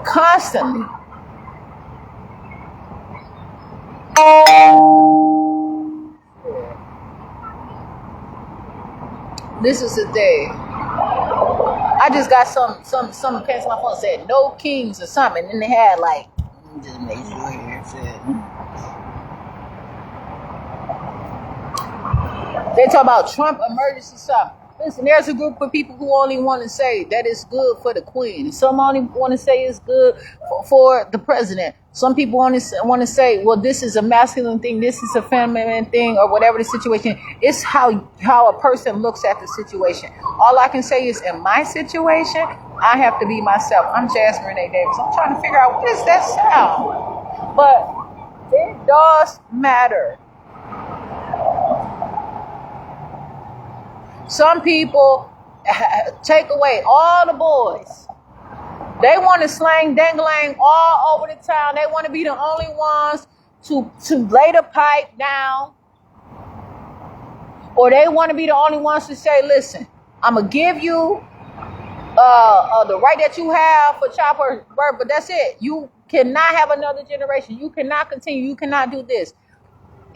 Constantly. This is the thing. I just got some came to my phone said no kings or something, and then they had like, just make sure here it said. They talk about Trump emergency something. Listen, there's a group of people who only want to say that it's good for the queen. Some only want to say it's good for the president. Some people want to say, well, this is a masculine thing, this is a feminine thing, or whatever the situation. It's how a person looks at the situation. All I can say is, in my situation, I have to be myself. I'm Jasmine Renee Davis. I'm trying to figure out, what is that sound? But it does matter. Some people take away all the boys. They want to slang dangling all over the town. They want to be the only ones to lay the pipe down. Or they want to be the only ones to say, listen, I'm going to give you the right that you have for child birth, but that's it. You cannot have another generation. You cannot continue. You cannot do this.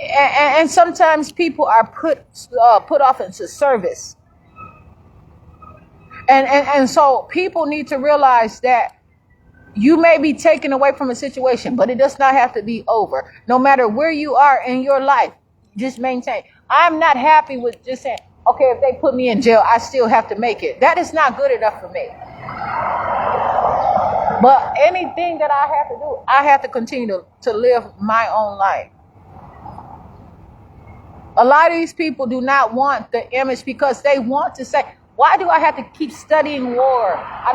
And sometimes people are put off into service. And so people need to realize that you may be taken away from a situation, but it does not have to be over. No matter where you are in your life, just maintain. I'm not happy with just saying, okay, if they put me in jail, I still have to make it. That is not good enough for me. But anything that I have to do, I have to continue to live my own life. A lot of these people do not want the image because they want to say, why do I have to keep studying war? I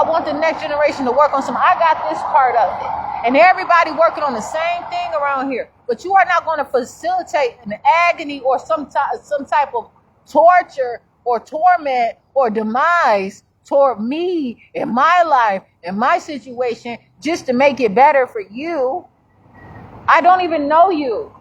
want the next generation to work on something. I got this part of it. And everybody working on the same thing around here. But you are not going to facilitate an agony or some type of torture or torment or demise toward me in my life, in my situation, just to make it better for you. I don't even know you.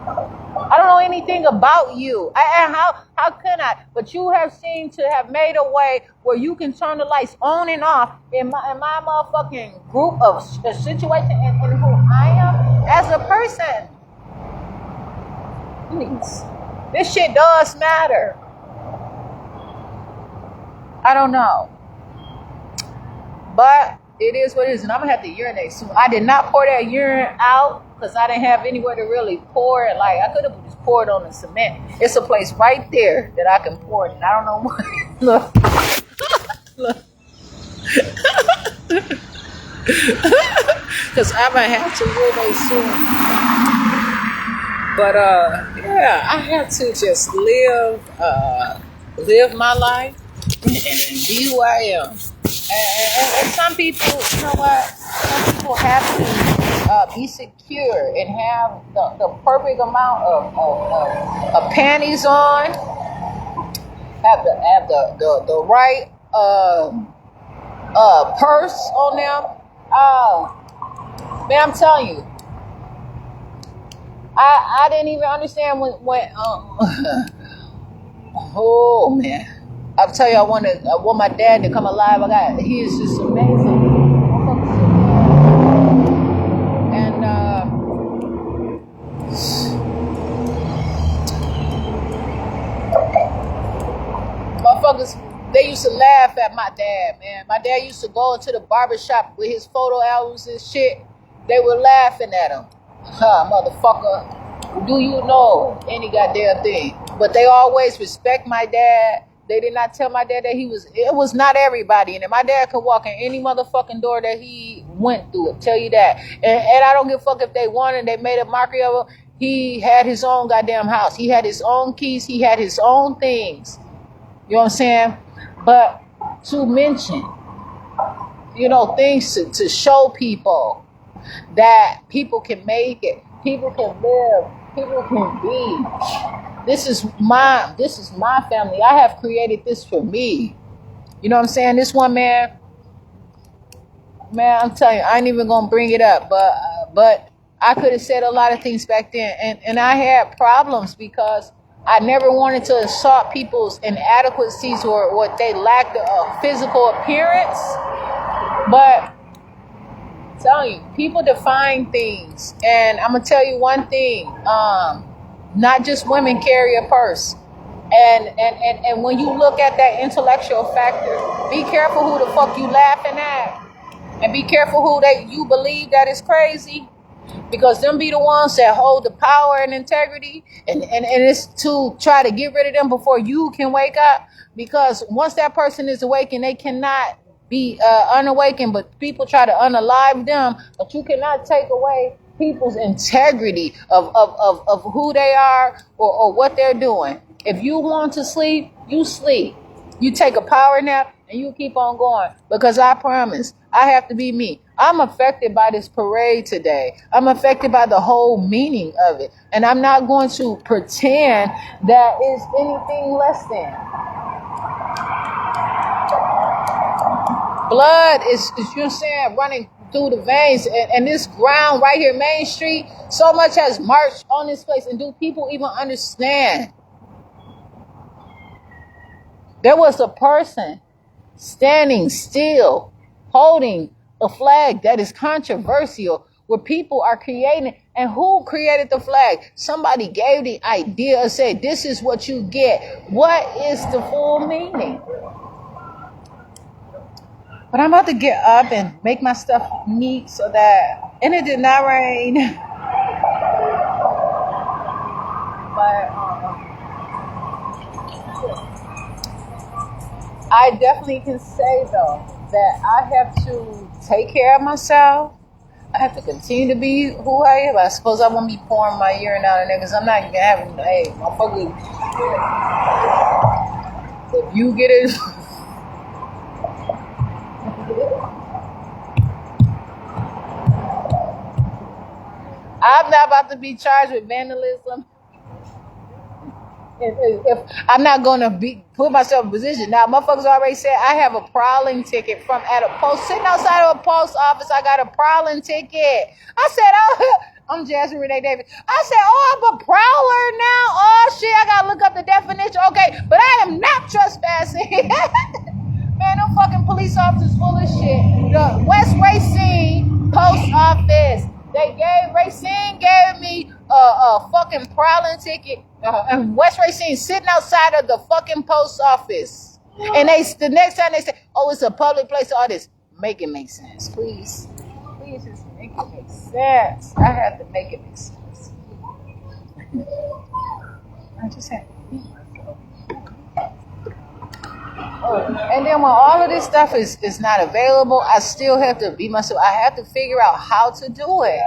I don't know anything about you. And how can I? But you have seemed to have made a way where you can turn the lights on and off in my motherfucking group of situation and who I am as a person. Please. This shit does matter. I don't know. But it is what it is. And I'm going to have to urinate soon. I did not pour that urine out because I didn't have anywhere to really pour it. Like, I could have just poured on the cement. It's a place right there that I can pour it. And I don't know why. Look. Look. Because I might have to really soon. But yeah, I have to just live my life and be who I am. And some people, you know what? Some people have to be secure and have the perfect amount of panties on, have the right purse on them. Man, I'm telling you, I didn't even understand when oh man. I'll tell you, I want my dad to come alive. He is just amazing. And motherfuckers, they used to laugh at my dad, man. My dad used to go into the barbershop with his photo albums and shit. They were laughing at him. Motherfucker, do you know any goddamn thing? But they always respect my dad. They did not tell my dad that it was not everybody. And my dad could walk in any motherfucking door that he went through. I'll tell you that. And I don't give a fuck if they wanted, they made a mockery of him. He had his own goddamn house. He had his own keys. He had his own things. You know what I'm saying? But to mention, things to show people that people can make it, people can live, people can be. This is my family. I have created this for me. You know what I'm saying? This one man, I'm telling you, I ain't even gonna bring it up, but I could have said a lot of things back then, and I had problems because I never wanted to assault people's inadequacies or what they lacked of physical appearance. But I'm telling you, people define things, and I'm gonna tell you one thing. Not just women carry a purse. And when you look at that intellectual factor, be careful who the fuck you laughing at. And be careful who you believe that is crazy. Because them be the ones that hold the power and integrity. And it's to try to get rid of them before you can wake up. Because once that person is awakened, they cannot be unawakened. But people try to unalive them. But you cannot take away people's integrity of who they are or what they're doing. If you want to sleep, you sleep. You take a power nap and you keep on going. Because I promise, I have to be me. I'm affected by this parade today. I'm affected by the whole meaning of it. And I'm not going to pretend that it's anything less than. Blood is you know what I'm saying, running through the veins, and this ground right here, Main Street, so much has marched on this place. And do people even understand? There was a person standing still, holding a flag that is controversial, where people are creating. And who created the flag? Somebody gave the idea and said, this is what you get. What is the full meaning? But I'm about to get up and make my stuff neat so that, and it did not rain. But I definitely can say though that I have to take care of myself. I have to continue to be who I am. I suppose I won't be pouring my urine out in there because I'm not having, hey, motherfucker, if you get it. I'm not about to be charged with vandalism. If I'm not going to put myself in position. Now, motherfuckers already said I have a prowling ticket sitting outside of a post office. I got a prowling ticket. I said, oh, I'm Jasmine Renee Davis. I said, oh, I'm a prowler now. Oh, shit, I got to look up the definition. Okay, but I am not trespassing. Man, them fucking police officers full of shit. The West Racine post office. Racine gave me a fucking prowling ticket. And West Racine sitting outside of the fucking post office. And the next time they say, oh, it's a public place, all this. Make it make sense, please. Please just make it make sense. I have to make it make sense. I just have to be myself. And then when all of this stuff is not available, I still have to be myself. I have to figure out how to do it.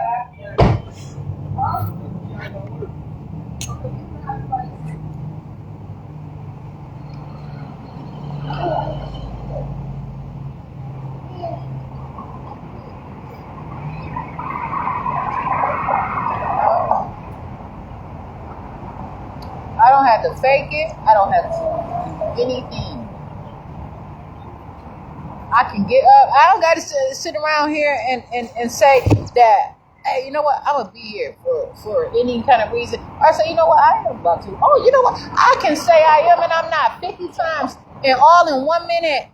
I don't have to fake it. I don't have to do anything. I can get up. I don't got to sit around here and say that, hey, you know what? I'm going to be here for any kind of reason. Or say, you know what? I am about to. Oh, you know what? I can say I am and I'm not 50 times and all in 1 minute.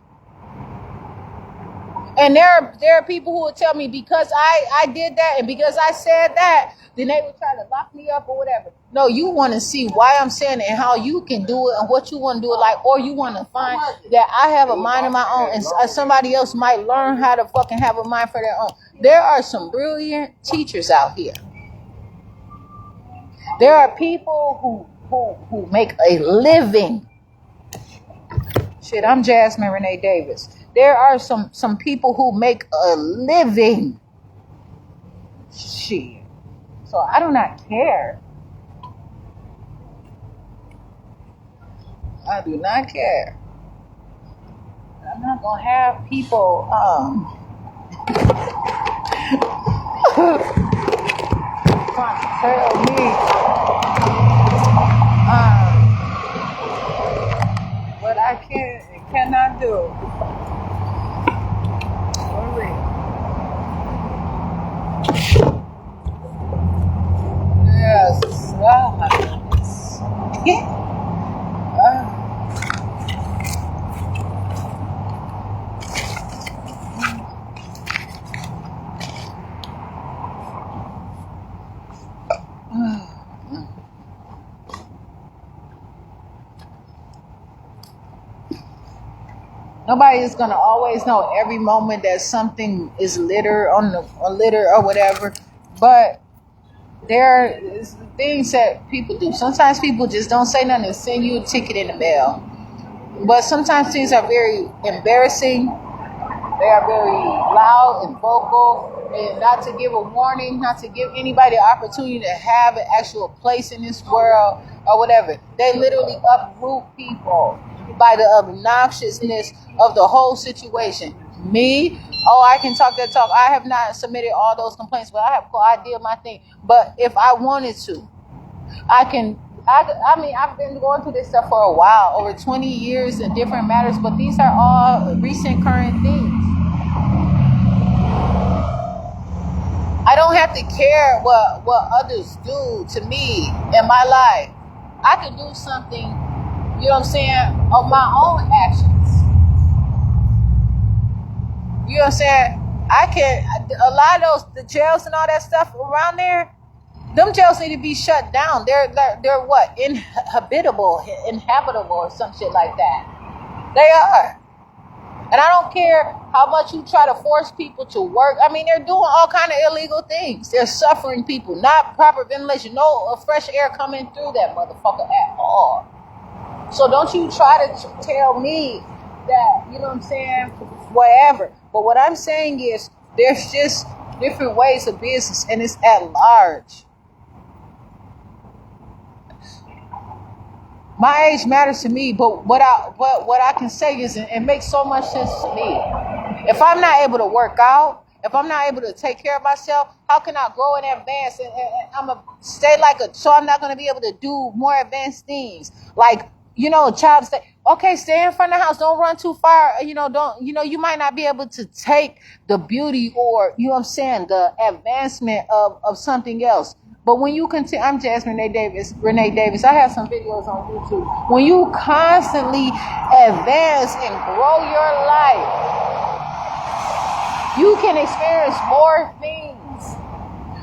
And there are people who will tell me because I did that and because I said that, then they will try to lock me up or whatever. No, you want to see why I'm saying it and how you can do it and what you want to do it like, or you want to find that I have a mind of my own and somebody else might learn how to fucking have a mind for their own. There are some brilliant teachers out here. There are people who make a living. Shit, I'm Jasmine Renee Davis. There are some people who make a living. Shit. So I do not care. I do not care. I'm not gonna have people trying to tell me what I can and cannot do. For real. Yes. Oh my goodness. Nobody is gonna always know every moment that something is litter or whatever, but there is things that people do. Sometimes people just don't say nothing and send you a ticket in the mail. But sometimes things are very embarrassing. They are very loud and vocal. And not to give a warning, not to give anybody the opportunity to have an actual place in this world or whatever. They literally uproot people by the obnoxiousness of the whole situation. Me, I can talk that talk. I have not submitted all those complaints, but I did my thing. But if I wanted to, I mean, I've been going through this stuff for a while, over 20 years in different matters, but these are all recent current things. I don't have to care what others do to me in my life. I can do something, you know what I'm saying, of my own actions. You know what I'm saying? A lot of the jails and all that stuff around there, them jails need to be shut down. They're what? Inhabitable or some shit like that. They are. And I don't care how much you try to force people to work. I mean, they're doing all kind of illegal things. They're suffering people. Not proper ventilation. No fresh air coming through that motherfucker at all. So don't you try to tell me that, you know what I'm saying, whatever. But what I'm saying is there's just different ways of business, and it's at large. My age matters to me, but what I can say is, it makes so much sense to me. If I'm not able to work out, if I'm not able to take care of myself, how can I grow and advance? And I'm going to stay so I'm not going to be able to do more advanced things. Like, you know, a child stay in front of the house. Don't run too far. You might not be able to take the beauty or, you know what I'm saying, the advancement of something else. But when you continue, I'm Jasmine Renee Davis. I have some videos on YouTube. When you constantly advance and grow your life, you can experience more things.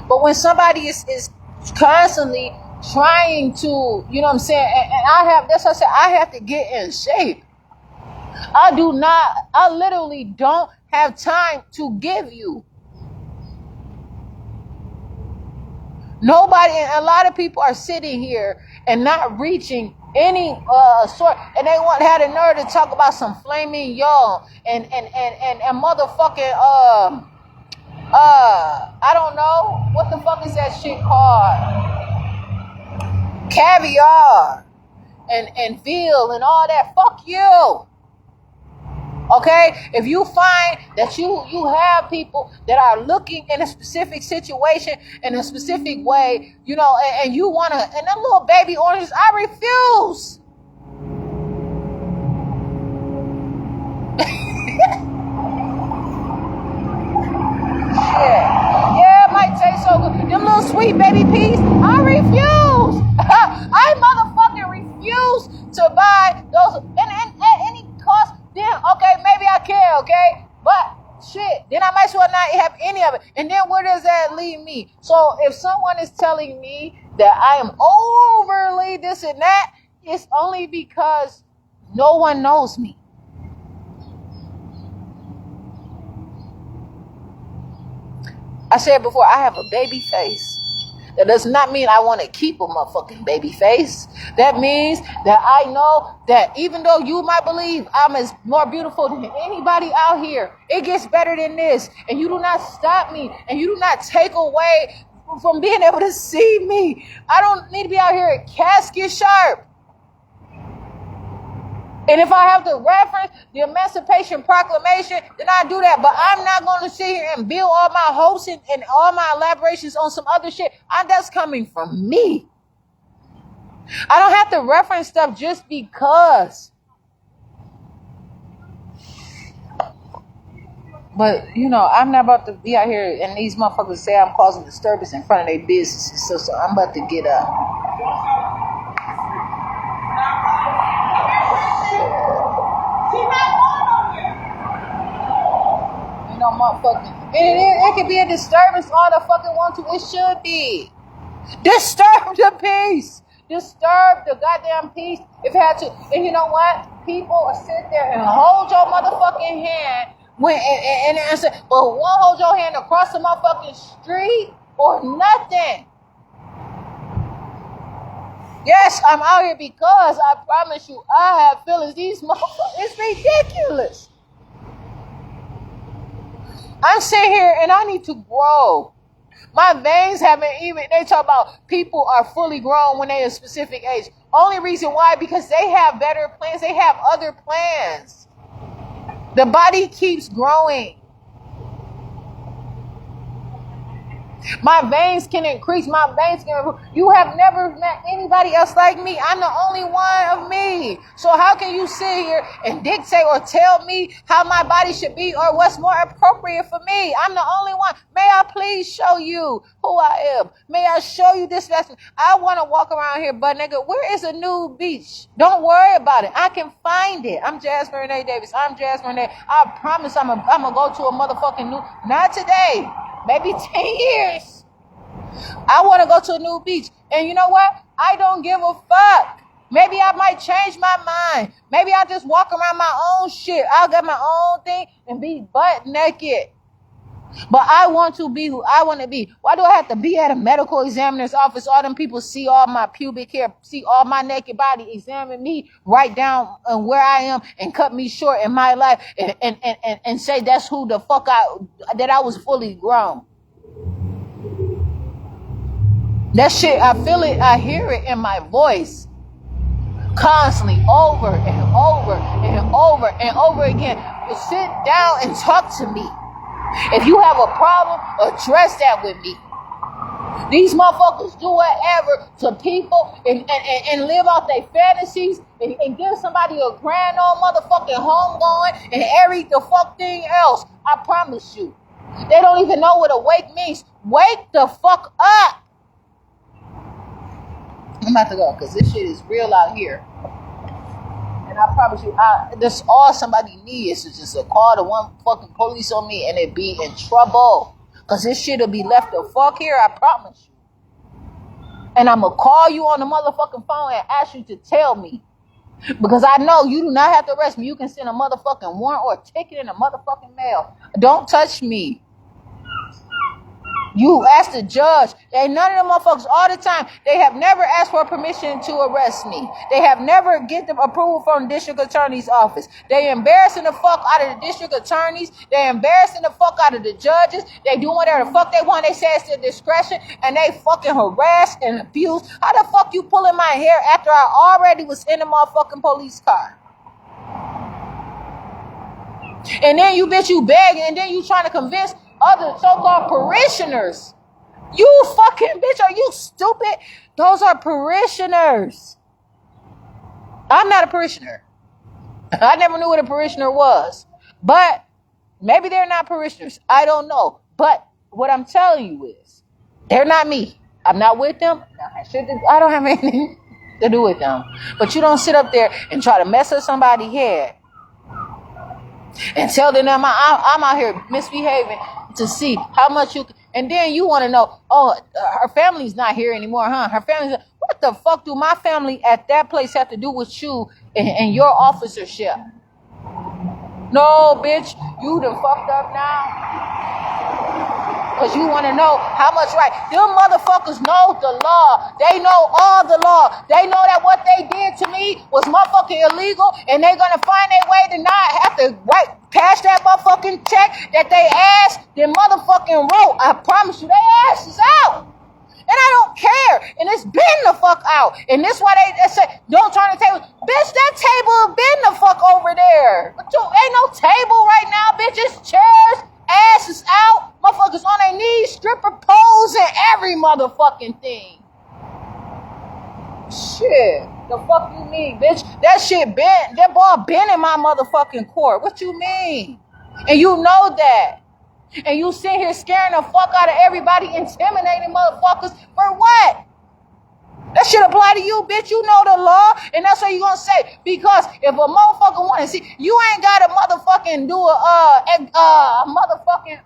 But when somebody is constantly trying to, you know what I'm saying, and that's what I said, I have to get in shape. I literally don't have time to give you. Nobody, and a lot of people are sitting here and not reaching any sort, and they had a nerve to talk about some flaming young and motherfucking I don't know what the fuck is that shit called, caviar and veal and all that. Fuck you. Okay, if you find that you have people that are looking in a specific situation in a specific way, you know, and you want to, and them little baby oranges, I refuse. Yeah, it might taste so good. Them little sweet baby peas, I refuse. I motherfucking refuse to buy those, and at any cost. Then, okay, maybe I can, okay? But, shit, then I might as well not have any of it. And then where does that leave me? So, if someone is telling me that I am overly this and that, it's only because no one knows me. I said before, I have a baby face. That does not mean I want to keep a motherfucking baby face. That means that I know that even though you might believe I'm as more beautiful than anybody out here, it gets better than this. And you do not stop me. And you do not take away from being able to see me. I don't need to be out here at casket sharp. And if I have to reference the Emancipation Proclamation, then I do that. But I'm not going to sit here and build all my hopes and all my elaborations on some other shit. That's coming from me. I don't have to reference stuff just because. But, you know, I'm not about to be out here and these motherfuckers say I'm causing disturbance in front of their businesses. So I'm about to get up. No motherfucking. It can be a disturbance all the fucking want to. It should be. Disturb the peace. Disturb the goddamn peace if it had to. And you know what? People will sit there and hold your motherfucking hand and say, well, one hold your hand across the motherfucking street or nothing. Yes, I'm out here because I promise you I have feelings. These motherfuckers, it's ridiculous. I'm sitting here and I need to grow. My veins haven't even, they talk about people are fully grown when they're a specific age. Only reason why, because they have better plans. They have other plans. The body keeps growing. My veins can increase. My veins can improve. You have never met anybody else like me. I'm the only one of me. So how can you sit here and dictate or tell me how my body should be or what's more appropriate for me? I'm the only one. May I please show you who I am? May I show you this lesson? I want to walk around here, but nigga, where is a new beach? Don't worry about it. I can find it. I'm Jasmine Renee Davis. I'm Jasmine Renee. I promise I'm going to go to a motherfucking new, not today. Maybe 10 years. I want to go to a new beach. And you know what? I don't give a fuck. Maybe I might change my mind. Maybe I'll just walk around my own shit. I'll get my own thing and be butt naked. But I want to be who I want to be. Why do I have to be at a medical examiner's office? All them people see all my pubic hair, see all my naked body, examine me right down where I am and cut me short in my life and say that's who the fuck that I was fully grown. That shit, I feel it, I hear it in my voice. Constantly, over and over and over and over again. You sit down and talk to me. If you have a problem, address that with me. These motherfuckers do whatever to people and live out their fantasies and give somebody a grand old motherfucking home going and every the fuck thing else. I promise you. They don't even know what awake means. Wake the fuck up. I'm about to go because this shit is real out here. And I promise you, that's all somebody needs is just to call the one fucking police on me and it be in trouble. Because this shit will be left the fuck here, I promise you. And I'm going to call you on the motherfucking phone and ask you to tell me. Because I know you do not have to arrest me. You can send a motherfucking warrant or a ticket in a motherfucking mail. Don't touch me. You ask the judge. None of them motherfuckers all the time. They have never asked for permission to arrest me. They have never get the approval from the district attorney's office. They embarrassing the fuck out of the district attorneys. They embarrassing the fuck out of the judges. They do whatever the fuck they want. They say it's their discretion, and they fucking harass and abuse. How the fuck you pulling my hair after I already was in the motherfucking police car? And then you begging, and then you trying to convince other so-called parishioners. You fucking bitch, are you stupid? Those are parishioners. I'm not a parishioner. I never knew what a parishioner was. But maybe they're not parishioners. I don't know. But what I'm telling you is, they're not me. I'm not with them. I don't have anything to do with them. But you don't sit up there and try to mess up somebody's head and tell them I'm out here misbehaving to see how much you can. And then you want to know, her family's not here anymore, huh? Her family's. What the fuck do my family at that place have to do with you and your officership? No, bitch, you done fucked up now. Because you want to know how much right. Them motherfuckers know the law. They know all the law. They know that what they did to me was motherfucking illegal, and they're going to find their way to not have to cash that motherfucking check that they ass, then motherfucking wrote. I promise you, they ass is out. And I don't care. And it's been the fuck out. And this why they say, don't turn the table. Bitch, that table been the fuck over there. But ain't no table right now, bitch. It's chairs. Ass is out. Motherfuckers on their knees, stripper pose, and every motherfucking thing. Shit. The fuck you mean, bitch? That ball been in my motherfucking court. What you mean? And you know that. And you sit here scaring the fuck out of everybody, intimidating motherfuckers for what? That shit apply to you, bitch. You know the law, and that's what you gonna say. Because if a motherfucker want to see, you ain't gotta motherfucking do a motherfucking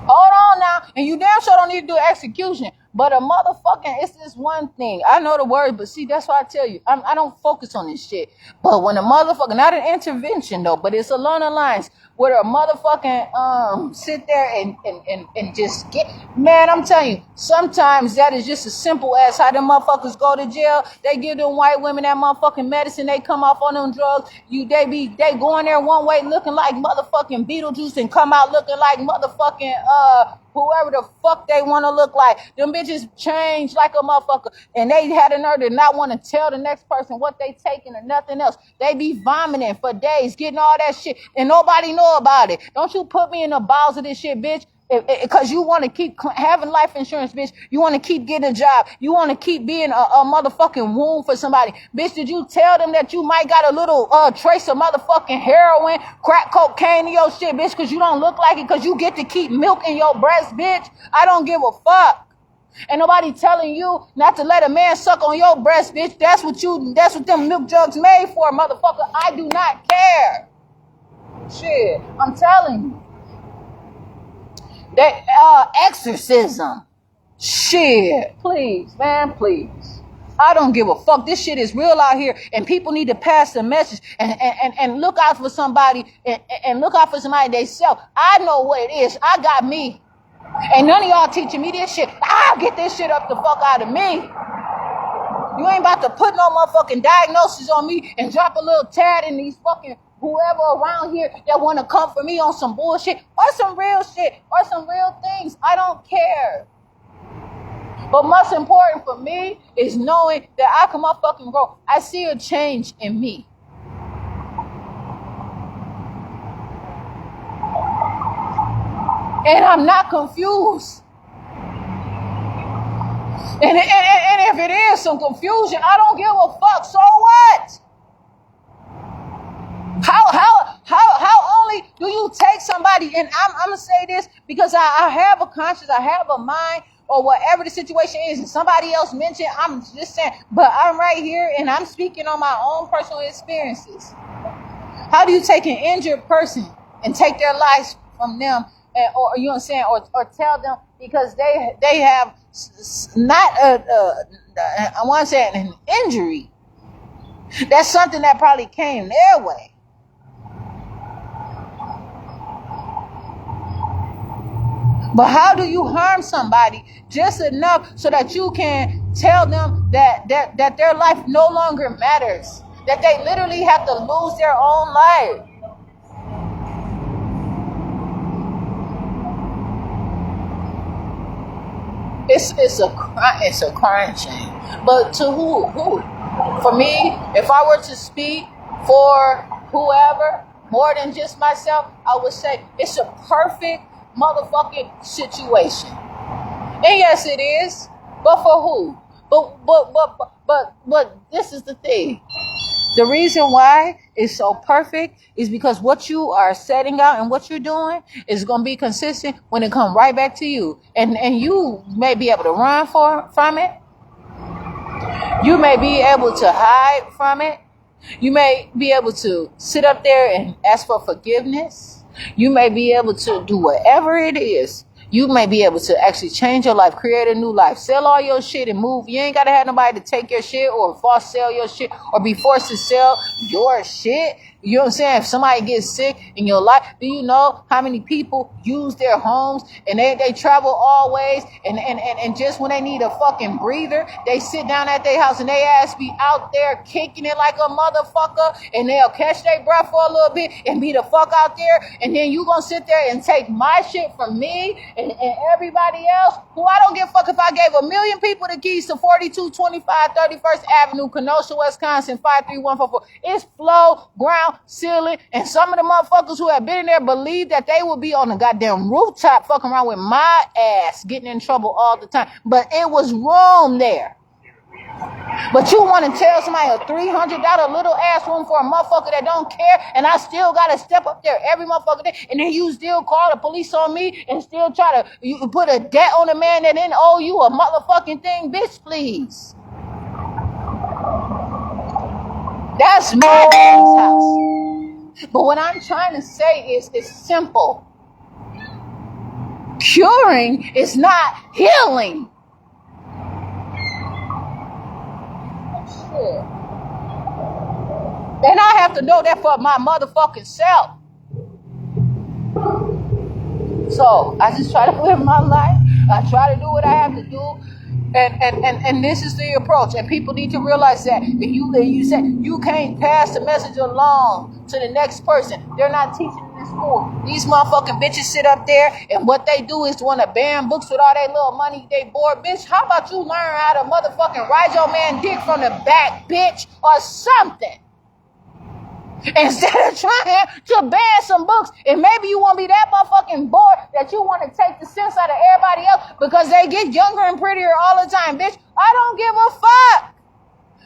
hold on now, and you damn sure don't need to do an execution. But a motherfucking, it's this one thing. I know the word, but see, that's why I tell you, I don't focus on this shit. But when a motherfucker, not an intervention though, but it's along the lines where a motherfucking sit there and just get, man, I'm telling you, sometimes that is just as simple as how them motherfuckers go to jail. They give them white women that motherfucking medicine, they come off on them drugs. They go in there one way looking like motherfucking Beetlejuice and come out looking like motherfucking whoever the fuck they want to look like. Them bitches change like a motherfucker. And they had a nerve to not want to tell the next person what they taking or nothing else. They be vomiting for days, getting all that shit, and nobody know about it. Don't you put me in the bowels of this shit, bitch. Because you want to keep having life insurance, bitch. You want to keep getting a job. You want to keep being a motherfucking womb for somebody. Bitch, did you tell them that you might got a little trace of motherfucking heroin, crack cocaine in your shit, bitch, because you don't look like it, because you get to keep milk in your breast, bitch? I don't give a fuck. Ain't nobody telling you not to let a man suck on your breast, bitch. That's what them milk jugs made for, motherfucker. I do not care. Shit, I'm telling you. That exorcism. Shit. Please, man, please. I don't give a fuck. This shit is real out here, and people need to pass the message and look out for somebody and look out for somebody themselves. I know what it is. I got me. And none of y'all teaching me this shit. I'll get this shit up the fuck out of me. You ain't about to put no motherfucking diagnosis on me and drop a little tad in these fucking whoever around here that want to come for me on some bullshit or some real shit or some real things. I don't care. But most important for me is knowing that I can motherfucking grow. I see a change in me. And I'm not confused. And if it is some confusion, I don't give a fuck. So what? How only do you take somebody, and I'm going to say this because I have a conscience, I have a mind, or whatever the situation is, and somebody else mentioned, I'm just saying, but I'm right here and I'm speaking on my own personal experiences. How do you take an injured person and take their lives from them, or you know what I'm saying, or tell them because they have not I want to say an injury. That's something that probably came their way. But how do you harm somebody just enough so that you can tell them that their life no longer matters? That they literally have to lose their own life? It's a crying shame. But to who? Who? For me, if I were to speak for whoever more than just myself, I would say it's a perfect motherfucking situation. And yes, it is. But for who? But this is the thing. The reason why it's so perfect is because what you are setting out and what you're doing is going to be consistent when it comes right back to you. And you may be able to run from it. You may be able to hide from it. You may be able to sit up there and ask for forgiveness. You may be able to do whatever it is. You may be able to actually change your life, create a new life, sell all your shit and move. You ain't got to have nobody to take your shit or force sell your shit or be forced to sell your shit. You know what I'm saying? If somebody gets sick in your life, do you know how many people use their homes and they travel all ways and just when they need a fucking breather, they sit down at their house and they ass be out there kicking it like a motherfucker and they'll catch their breath for a little bit and be the fuck out there, and then you gonna sit there and take my shit from me and everybody else who I don't give a fuck if I gave 1 million people the keys to 4225 31st Avenue, Kenosha, Wisconsin, 53144. It's flow, ground, ceiling, and some of the motherfuckers who have been in there believe that they will be on the goddamn rooftop fucking around with my ass getting in trouble all the time. But it was room there. But you want to tell somebody a $300 little ass room for a motherfucker that don't care, and I still got to step up there every motherfucker day, and then you still call the police on me and still try to put a debt on a man that didn't owe you a motherfucking thing? Bitch, please. That's my daddy's house. But what I'm trying to say is it's simple. Curing is not healing. Shit. And I have to know that for my motherfucking self. So I just try to live my life. I try to do what I have to do. And this is the approach. And people need to realize that if you say you can't pass the message along to the next person. They're not teaching in this school. These motherfucking bitches sit up there and what they do is want to ban books with all that little money they bored. Bitch, how about you learn how to motherfucking ride your man dick from the back, bitch, or something? Instead of trying to ban some books, and maybe you won't be that motherfucking bored that you want to take the sense out of everybody else because they get younger and prettier all the time, bitch. I don't give a fuck.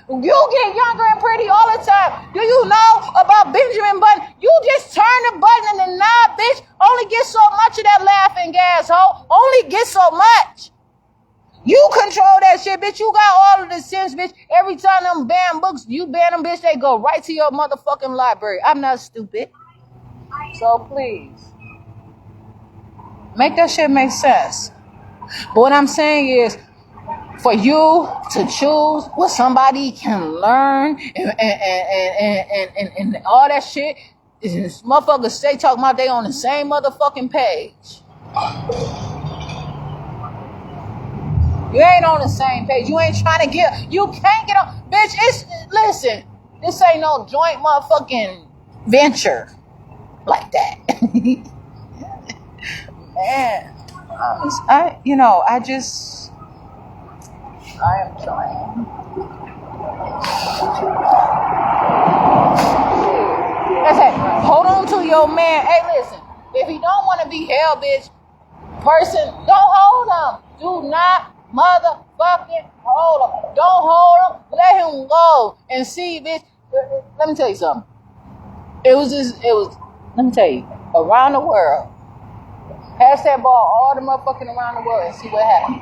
You get younger and pretty all the time. Do you know about Benjamin Button? You just turn the button and the knob, bitch. Only get so much of that laughing gas, ho. Only get so much. You control that shit, bitch. You got all of the sense, bitch. Every time them ban books, you ban them, bitch, they go right to your motherfucking library. I'm not stupid. So please, make that shit make sense. But what I'm saying is, for you to choose what somebody can learn and all that shit, is motherfuckers stay talking about they on the same motherfucking page. You ain't on the same page. You ain't trying to get. You can't get on. Bitch, listen. This ain't no joint motherfucking venture like that. Man, I am trying. I said, hold on to your man. Hey, listen. If he don't want to be held, bitch, person, don't hold him. Do not motherfucking hold him. Don't hold him. Let him go and see, bitch. Let me tell you something. Let me tell you, around the world. Pass that ball all the motherfucking around the world and see what happens.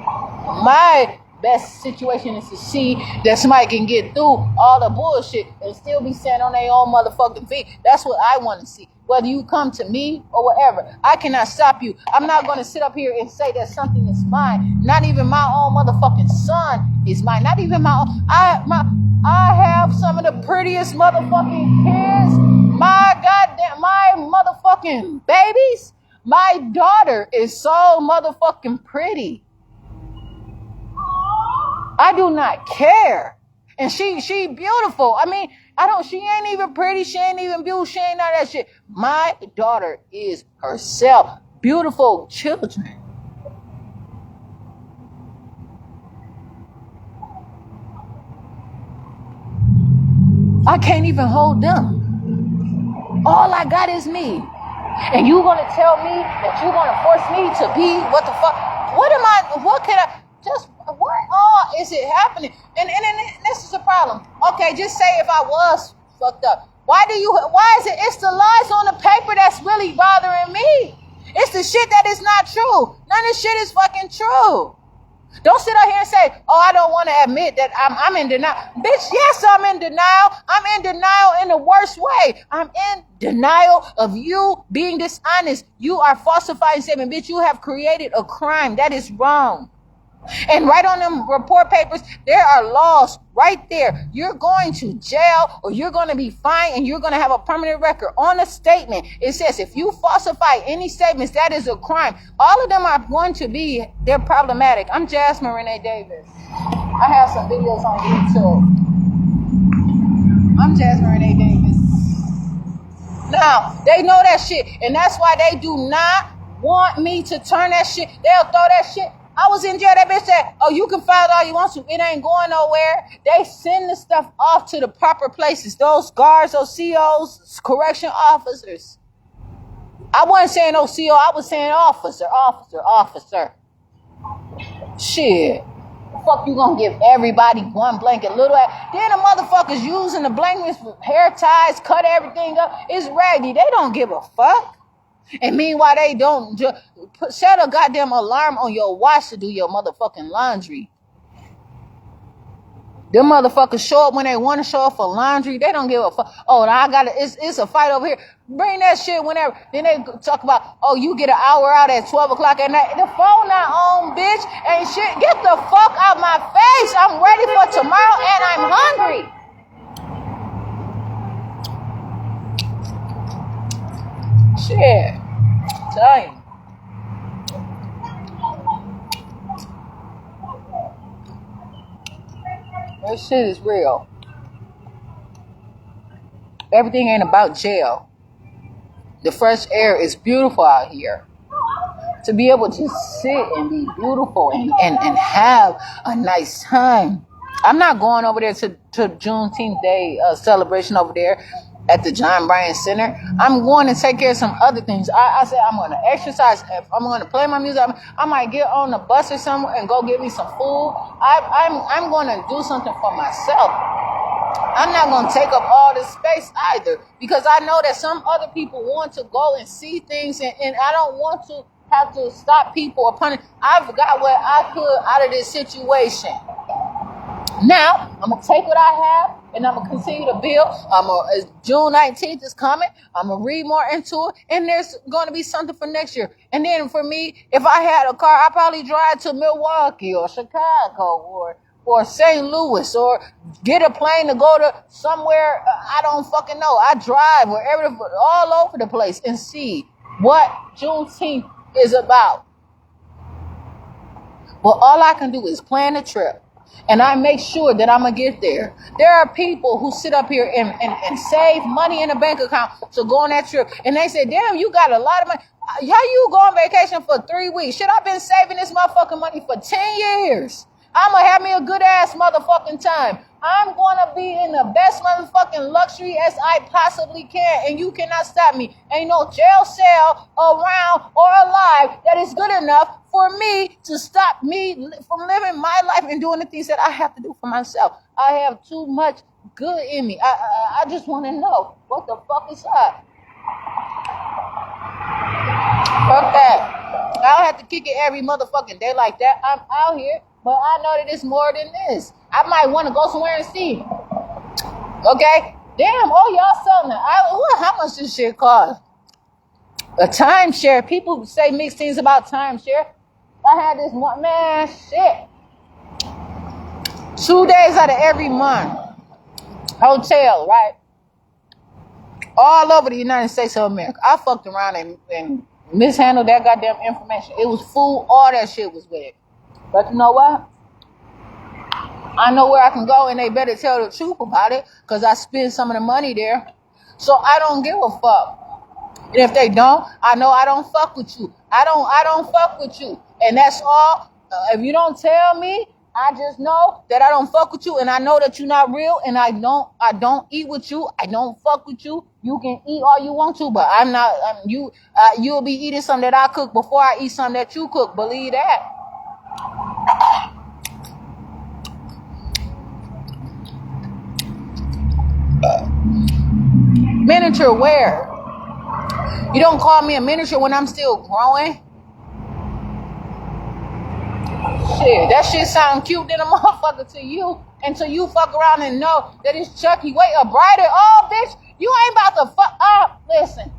My best situation is to see that somebody can get through all the bullshit and still be standing on their own motherfucking feet. That's what I want to see. Whether you come to me or whatever, I cannot stop you. I'm not going to sit up here and say that something is mine. Not even my own motherfucking son is mine. Not even my own. I have some of the prettiest motherfucking kids. My motherfucking babies My daughter is so motherfucking pretty. I do not care. And she beautiful. I mean, she ain't even pretty. She ain't even beautiful. She ain't none of that shit. My daughter is herself. Beautiful children. I can't even hold them. All I got is me. And you gonna tell me that you gonna force me to be what the fuck? What can I, just, what all is it happening? And this is the problem. Okay, just say if I was fucked up. Why is it, it's the lies on the paper that's really bothering me. It's the shit that is not true. None of this shit is fucking true. Don't sit out here and say, oh, I don't want to admit that I'm in denial. Bitch, yes, I'm in denial. I'm in denial in the worst way. I'm in denial of you being dishonest. You are falsifying statement. Bitch, you have created a crime. That is wrong. And right on them report papers, there are laws right there. You're going to jail or you're going to be fined and you're going to have a permanent record. On a statement, it says if you falsify any statements, that is a crime. All of them are going to be, they're problematic. I'm Jasmine Renee Davis. I have some videos on YouTube. I'm Jasmine Renee Davis. Now, they know that shit. And that's why they do not want me to turn that shit. They'll throw that shit. I was in jail. That bitch said, oh, you can file all you want to. It ain't going nowhere. They send the stuff off to the proper places. Those guards, those COs, correction officers. I wasn't saying no CO. I was saying officer. Shit. Fuck you gonna give everybody one blanket, little ass. Then the motherfuckers using the blankets for hair ties, cut everything up. It's raggedy. They don't give a fuck. And meanwhile, they don't set a goddamn alarm on your watch to do your motherfucking laundry. Them motherfuckers show up when they want to show up for laundry. They don't give a fuck. Oh, now it's a fight over here. Bring that shit whenever. Then they talk about, oh, you get an hour out at 12 o'clock at night. The phone not on, bitch. Ain't shit. Get the fuck out my face. I'm ready for tomorrow and I'm hungry. Shit. Tell you. This shit is real. Everything ain't about jail. The fresh air is beautiful out here. To be able to sit and be beautiful and have a nice time. I'm not going over there to Juneteenth Day celebration over there at the John Bryan Center. I'm going to take care of some other things. I said I'm going to exercise. I'm going to play my music. I might get on the bus or somewhere and go get me some food. I'm going to do something for myself. I'm not going to take up all this space either because I know that some other people want to go and see things and I don't want to have to stop people or punish. I've got what I could out of this situation. Now, I'm going to take what I have and I'm going to continue to build. June 19th is coming. I'm going to read more into it. And there's going to be something for next year. And then for me, if I had a car, I'd probably drive to Milwaukee or Chicago or St. Louis or get a plane to go to somewhere I don't fucking know. I drive all over the place and see what Juneteenth is about. But all I can do is plan a trip. And I make sure that I'm going to get there. There are people who sit up here and save money in a bank account to go on that trip. And they say, damn, you got a lot of money. How you go on vacation for 3 weeks? Shit, I've been saving this motherfucking money for 10 years. I'm going to have me a good ass motherfucking time. I'm going to be in the best motherfucking luxury as I possibly can. And you cannot stop me. Ain't no jail cell around or alive that is good enough for me to stop me from living my life and doing the things that I have to do for myself. I have too much good in me. I just want to know what the fuck is up. Fuck that. I don't have to kick it every motherfucking day like that. I'm out here, but I know that it's more than this. I might want to go somewhere and see. Okay? Damn, y'all selling it. How much this shit cost? A timeshare. People say mixed things about timeshare. I had this one, man, shit. 2 days out of every month. Hotel, right? All over the United States of America. I fucked around and mishandled that goddamn information. It was food, all that shit was with it. But you know what? I know where I can go, and they better tell the truth about it, because I spend some of the money there. So I don't give a fuck. And if they don't, I know I don't fuck with you. I don't fuck with you. And that's all. If you don't tell me, I just know that I don't fuck with you, and I know that you're not real, and I don't eat with you. I don't fuck with you. You can eat all you want to, but I'm not. You'll be eating something that I cook before I eat something that you cook. Believe that. Miniature where? You don't call me a miniature when I'm still growing? Shit, that shit sound cute than a motherfucker to you until you fuck around and know that it's Chucky. Wait, a brighter? Oh, bitch, you ain't about to fuck up. Listen,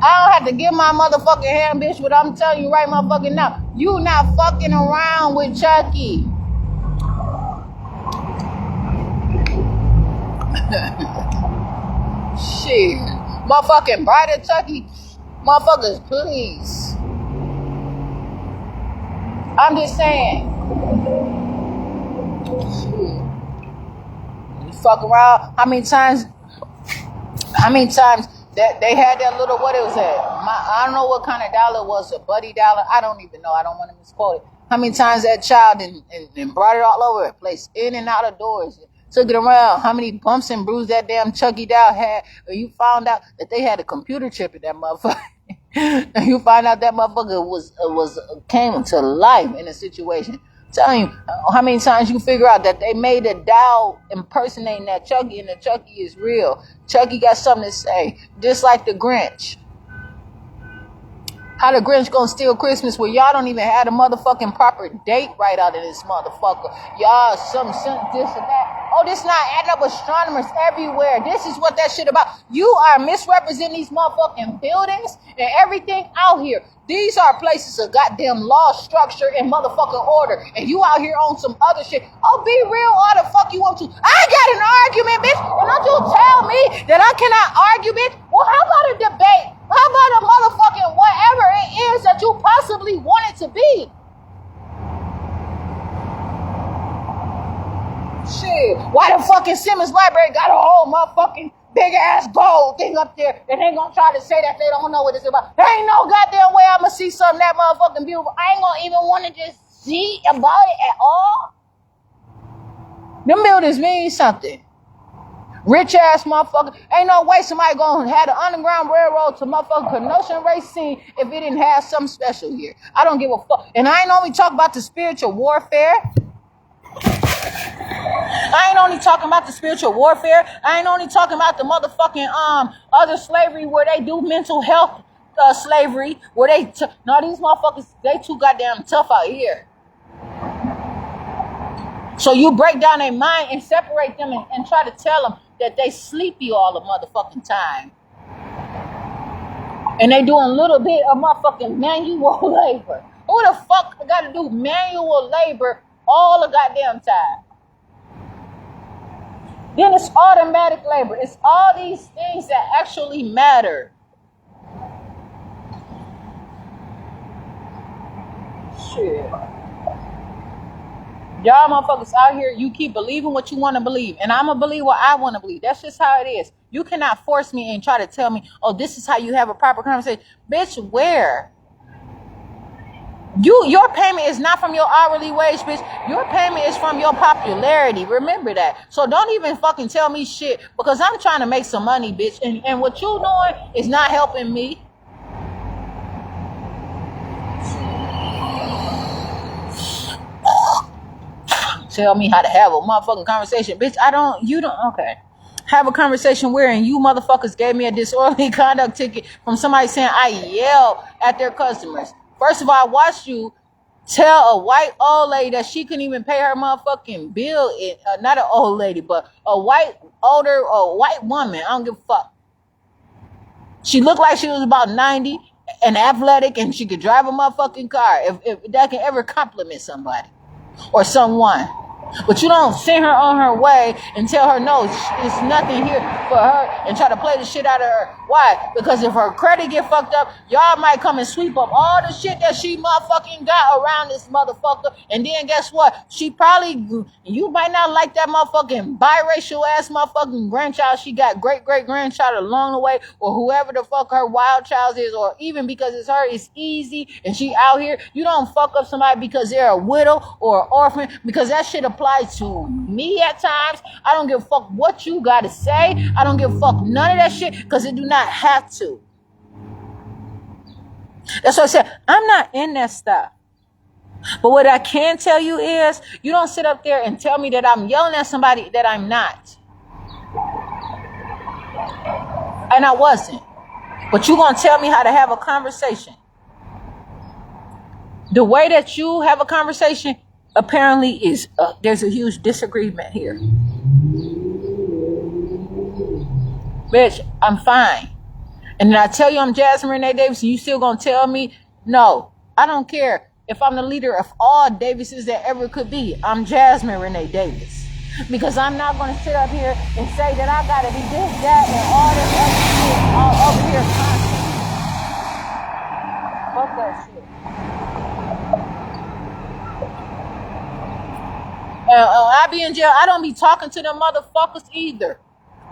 I don't have to give my motherfucking hand, bitch, what I'm telling you right motherfucking now. You not fucking around with Chucky. Shit. Motherfucking brighter Chucky. Motherfuckers, please. I'm just saying. Shit. You fuck around. How many times that they had that little, what it was at? I don't know what kind of dollar it was, a buddy dollar. I don't even know. I don't want to misquote it. How many times that child and brought it all over the place, in and out of doors, took it around. How many bumps and bruises that damn Chucky doll had? Or you found out that they had a computer chip in that motherfucker. And you find out that motherfucker came to life in a situation. I'm telling you, how many times you figure out that they made a doll impersonating that Chucky, and the Chucky is real. Chucky got something to say, just like the Grinch. How the Grinch gonna steal Christmas where y'all don't even have a motherfucking proper date right out of this motherfucker? Y'all some this and that. Oh, this not adding up astronomers everywhere. This is what that shit about. You are misrepresenting these motherfucking buildings and everything out here. These are places of goddamn law, structure, and motherfucking order. And you out here on some other shit. Oh, be real all the fuck you want to. I got an argument, bitch. And don't you tell me that I cannot argue, bitch. Well, how about a debate? How about a motherfucking whatever it is that you possibly want it to be? Shit. Why the fucking Simmons Library got a whole motherfucking big ass gold thing up there that ain't gonna try to say that they don't know what it's about? There ain't no goddamn way I'm gonna see something that motherfucking beautiful. I ain't gonna even want to just see about it at all. Them buildings mean something. Rich ass motherfucker. Ain't no way somebody gonna have the Underground Railroad to motherfucking Kenosha Racine if it didn't have something special here. I don't give a fuck. And I ain't only talking about the spiritual warfare. I ain't only talking about the spiritual warfare. I ain't only talking about the motherfucking other slavery where they do mental health slavery. Where these motherfuckers, they too goddamn tough out here. So you break down their mind and separate them and try to tell them that they sleepy all the motherfucking time. And they doing a little bit of motherfucking manual labor. Who the fuck got to do manual labor all the goddamn time? Then it's automatic labor. It's all these things that actually matter. Shit. Y'all motherfuckers out here, you keep believing what you want to believe. And I'm going to believe what I want to believe. That's just how it is. You cannot force me and try to tell me, oh, this is how you have a proper conversation. Bitch, where? Your payment is not from your hourly wage, bitch. Your payment is from your popularity. Remember that. So don't even fucking tell me shit, because I'm trying to make some money, bitch. And what you doing is not helping me. Tell me how to have a motherfucking conversation, bitch. Okay. Have a conversation wherein you motherfuckers gave me a disorderly conduct ticket from somebody saying I yell at their customers. First of all, I watched you tell a white old lady that she couldn't even pay her motherfucking bill. Not an old lady, but a white woman. I don't give a fuck. She looked like she was about 90 and athletic, and she could drive a motherfucking car. If that can ever compliment somebody or someone. But you don't send her on her way and tell her no, it's nothing here for her and try to play the shit out of her. Why? Because if her credit get fucked up, y'all might come and sweep up all the shit that she motherfucking got around this motherfucker. And then guess what? She probably, you might not like that motherfucking biracial ass motherfucking grandchild she got, great grandchild along the way, or whoever the fuck her wild child is, or even because it's her, it's easy and she out here. You don't fuck up somebody because they're a widow or an orphan, because that shit applies to me at times. I don't give a fuck what you gotta say. I don't give a fuck none of that shit, because it do not have to. That's what I said. I'm not in that stuff. But what I can tell you is, you don't sit up there and tell me that I'm yelling at somebody that I'm not. And I wasn't. But you gonna tell me how to have a conversation. The way that you have a conversation apparently is, there's a huge disagreement here. Bitch, I'm fine. And then I tell you I'm Jasmine Renee Davis, and you still gonna tell me, no, I don't care. If I'm the leader of all Davises that ever could be, I'm Jasmine Renee Davis. Because I'm not gonna sit up here and say that I gotta be this, that, and all this other shit all over here constantly. Fuck that shit. I be in jail. I don't be talking to them motherfuckers either.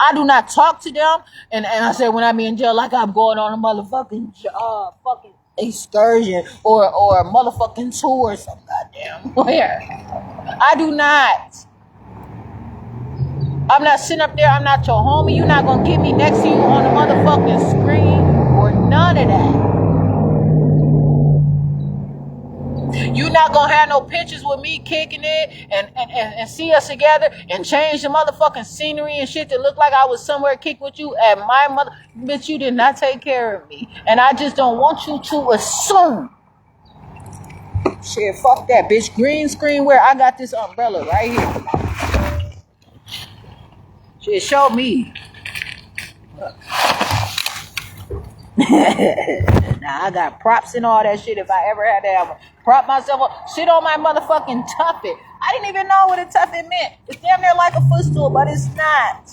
I do not talk to them. And I say when I be in jail, like I'm going on a motherfucking fucking excursion or a motherfucking tour or some goddamn where. I do not. I'm not sitting up there. I'm not your homie. You're not going to get me next to you on the motherfucking screen or none of that. You're not gonna have no pictures with me kicking it and see us together and change the motherfucking scenery and shit to look like I was somewhere kicking with you at my mother. Bitch, you did not take care of me. And I just don't want you to assume. Shit, fuck that, bitch. Green screen where I got this umbrella right here. Shit, show me. Now I got props and all that shit. If I ever had to have a prop myself up, shit on my motherfucking tuffet. I didn't even know what a tuffet meant. It's damn near like a footstool, but it's not.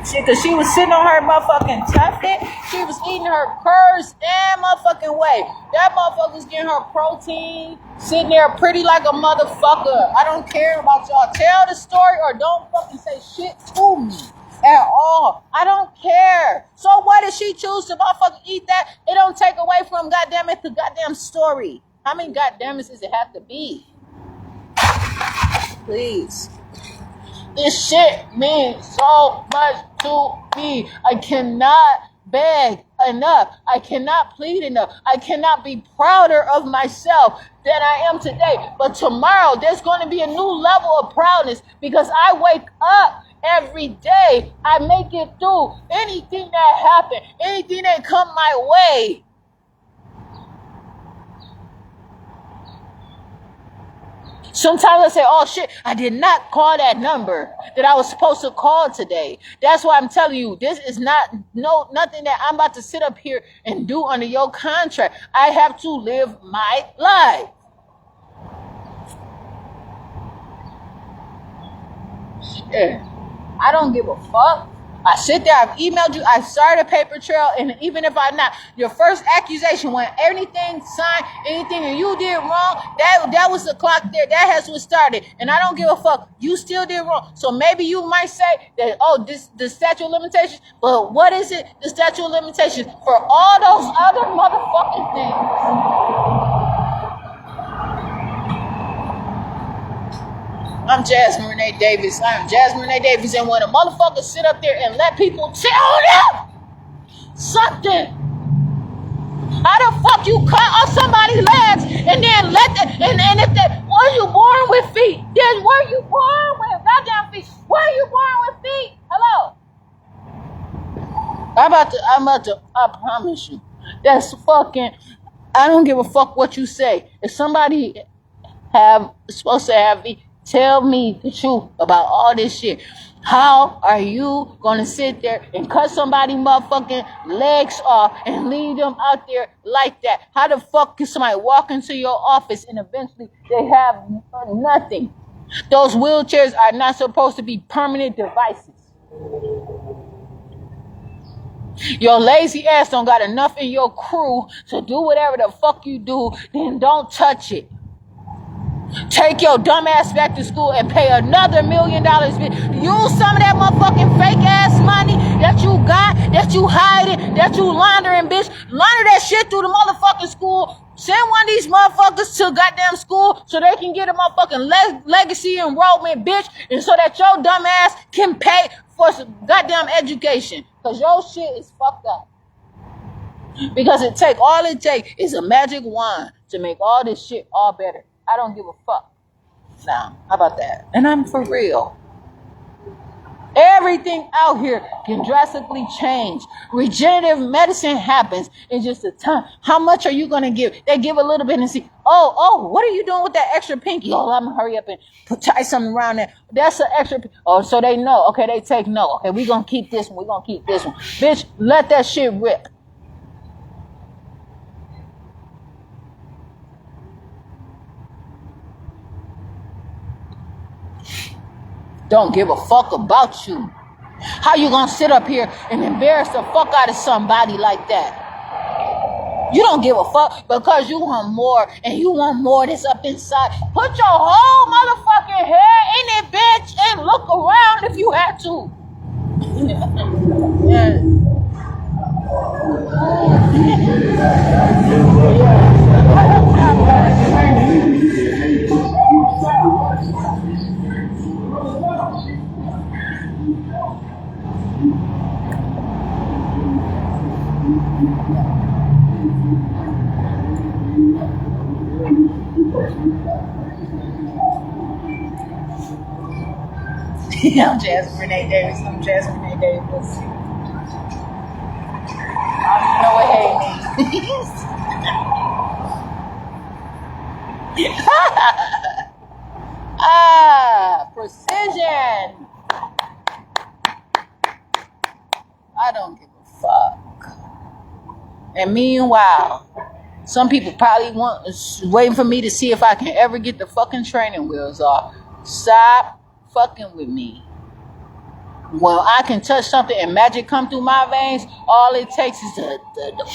Shit, cause she was sitting on her motherfucking tuffet. She was eating her curds and motherfucking way. That motherfucker was getting her protein, sitting there pretty like a motherfucker. I don't care about y'all. Tell the story or don't fucking say shit to me. At all. I don't care. So what if she choose to motherfucking eat that? It don't take away from goddamn it the goddamn story. How many goddammits does it have to be? Please. This shit means so much to me. I cannot beg enough. I cannot plead enough. I cannot be prouder of myself than I am today. But tomorrow there's going to be a new level of proudness because I wake up every day. I make it through anything that happened, anything that come my way. Sometimes I say, oh shit, I did not call that number that I was supposed to call today. That's why I'm telling you, this is nothing that I'm about to sit up here and do under your contract. I have to live my life. Shit. I don't give a fuck. I sit there, I've emailed you, I've started a paper trail, and even if I'm not, your first accusation, when anything signed, anything and you did wrong, that was the clock there, that has what started, and I don't give a fuck, you still did wrong. So maybe you might say that, oh, this the statute of limitations, but what is it, the statute of limitations for all those other motherfucking things? I'm Jasmine Renee Davis. I'm Jasmine Renee Davis. And when a motherfucker sit up there and let people tell them something, how the fuck you cut off somebody's legs and then let them, and if that, were you born with feet? Then were you born with goddamn feet? Were you born with feet? Hello? I'm about to, I promise you, that's fucking, I don't give a fuck what you say. If somebody supposed to have me, tell me the truth about all this shit. How are you gonna sit there and cut somebody motherfucking legs off and leave them out there like that? How the fuck can somebody walk into your office and eventually they have nothing? Those wheelchairs are not supposed to be permanent devices. Your lazy ass don't got enough in your crew to do whatever the fuck you do, then don't touch it. Take your dumb ass back to school and pay another $1 million. Use some of that motherfucking fake ass money that you got, that you hiding, that you laundering, bitch. Launder that shit through the motherfucking school. Send one of these motherfuckers to goddamn school so they can get a motherfucking legacy enrollment, bitch. And so that your dumb ass can pay for some goddamn education. Because your shit is fucked up. Because all it takes is a magic wand to make all this shit all better. I don't give a fuck. Now, how about that? And I'm for real. Everything out here can drastically change. Regenerative medicine happens in just a time. How much are you going to give? They give a little bit and see, oh, what are you doing with that extra pinky? Oh, I'm going to hurry up and tie something around there. That's an extra. Oh, so they know. Okay, they take no. Okay, we're going to keep this one. We're going to keep this one. Bitch, let that shit rip. Don't give a fuck about you. How you gonna sit up here and embarrass the fuck out of somebody like that? You don't give a fuck because you want more and you want more that's up inside. Put your whole motherfucking head in it, bitch, and look around if you had to. Yeah. I'm Jasmine Renee Davis. I don't even know what hey means. Precision. I don't give a fuck. And meanwhile, some people probably waiting for me to see if I can ever get the fucking training wheels off. Stop fucking with me. When I can touch something and magic come through my veins, all it takes is the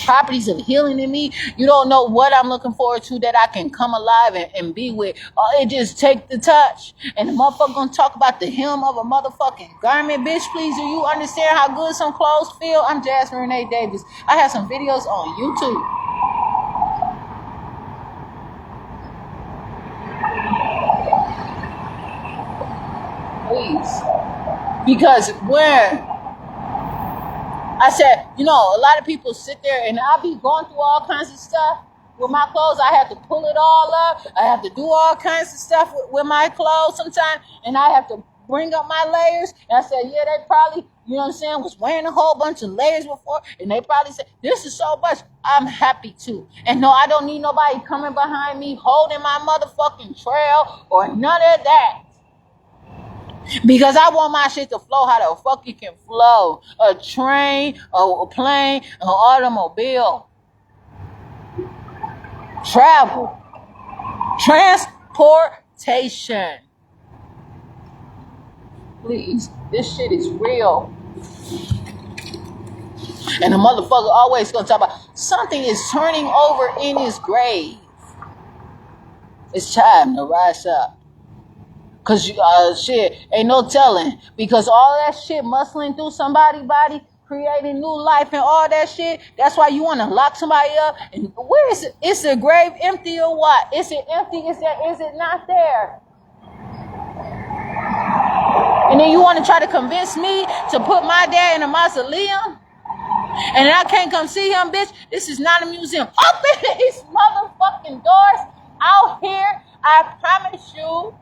properties of healing in me. You don't know what I'm looking forward to that I can come alive and be with. It just take the touch. And the motherfucker gonna talk about the hem of a motherfucking garment. Bitch, please, do you understand how good some clothes feel? I'm Jasmine Renee Davis. I have some videos on YouTube. Please. Because when I said, a lot of people sit there and I'll be going through all kinds of stuff with my clothes. I have to pull it all up. I have to do all kinds of stuff with my clothes sometimes. And I have to bring up my layers. And I said, yeah, they probably, was wearing a whole bunch of layers before. And they probably said, this is so much. I'm happy to. And no, I don't need nobody coming behind me holding my motherfucking trail or none of that. Because I want my shit to flow how the fuck it can flow. A train, a plane, an automobile. Travel. Transportation. Please, this shit is real. And the motherfucker always gonna talk about something is turning over in his grave. It's time to rise up. Cause shit, ain't no telling. Because all that shit muscling through somebody's body, creating new life and all that shit. That's why you want to lock somebody up. And where is it? Is the grave empty or what? Is it empty? Is it not there? And then you want to try to convince me to put my dad in a mausoleum? And I can't come see him, bitch. This is not a museum. Open these motherfucking doors out here. I promise you.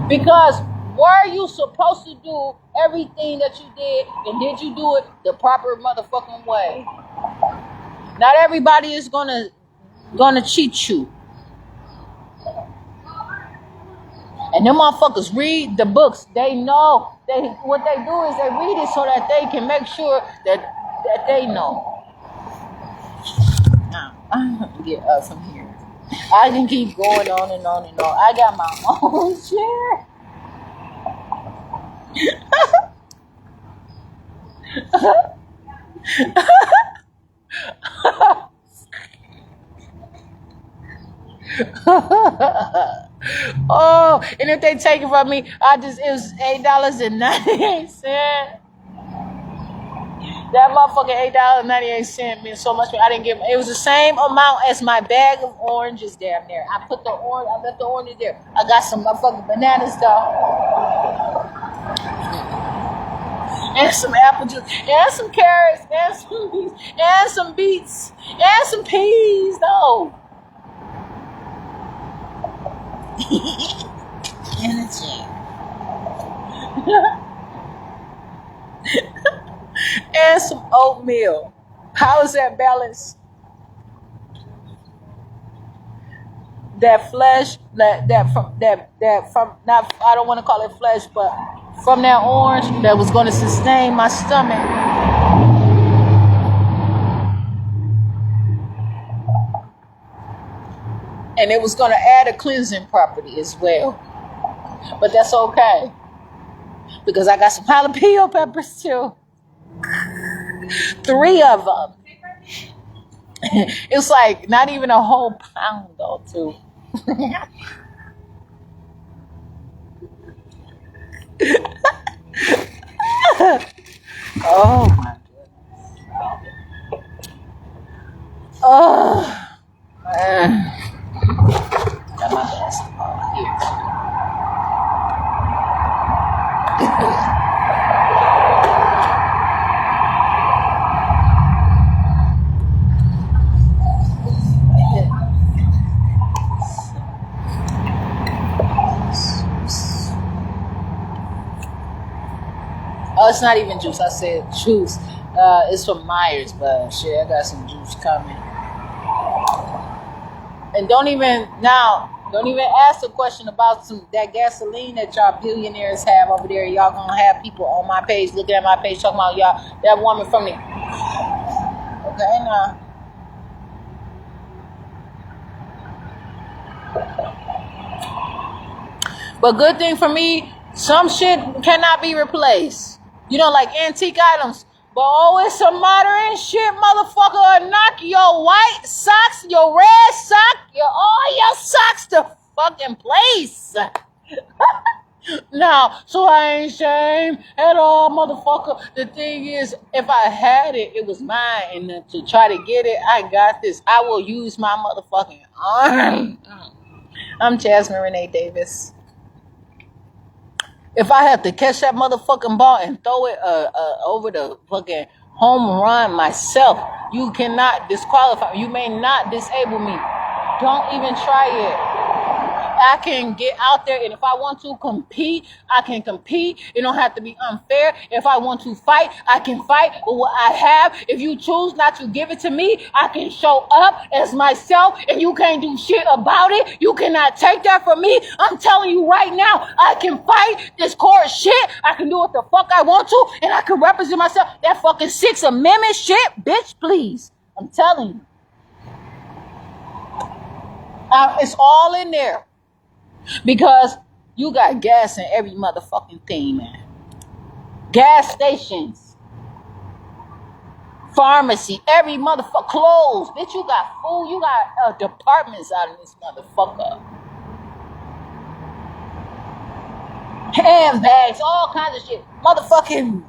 Because were you supposed to do everything that you did, and did you do it the proper motherfucking way? Not everybody is gonna gonna cheat you. And them motherfuckers read the books. They know what they do is they read it so that they can make sure that they know. Now, I'm gonna get up from here. I can keep going on and on and on. I got my own share. Oh, and if they take it from me, it was $8.98. That motherfucking $8.98 meant so much. I didn't give. It was the same amount as my bag of oranges damn near. I left the oranges there. I got some motherfucking bananas though. And some apple juice, and some carrots, and some beets, and some peas, though. And a chair. And some oatmeal. How is that balanced? That flesh, that from not, I don't want to call it flesh, but from that orange that was going to sustain my stomach. And it was going to add a cleansing property as well. But that's okay. Because I got some jalapeno peppers too. 3 of them. It's like not even a whole pound though too. Oh my goodness. Oh man. Got my basketball here. Oh, it's not even juice. I said juice. It's from Myers, but shit, I got some juice coming. And don't even ask the question about that gasoline that y'all billionaires have over there. Y'all gonna have people on my page looking at my page talking about y'all, that woman from the. Okay, now. But good thing for me, some shit cannot be replaced. You know, like antique items. But always some modern shit, motherfucker, will knock your white socks, your red sock, all your socks to fucking place. Now, so I ain't ashamed at all, motherfucker. The thing is, if I had it, it was mine. And to try to get it, I got this. I will use my motherfucking arm. I'm Jasmine Renee Davis. If I have to catch that motherfucking ball and throw it over the fucking home run myself, you cannot disqualify. You may not disable me. Don't even try it. I can get out there, and if I want to compete, I can compete. It don't have to be unfair. If I want to fight, I can fight with what I have. If you choose not to give it to me, I can show up as myself, and you can't do shit about it. You cannot take that from me. I'm telling you right now, I can fight this court shit. I can do what the fuck I want to, and I can represent myself. That fucking 6th Amendment shit, bitch, please. I'm telling you. It's all in there. Because you got gas in every motherfucking thing, man. Gas stations. Pharmacy. Every motherfucker. Clothes. Bitch, you got food. You got departments out of this motherfucker. Handbags. All kinds of shit. Motherfucking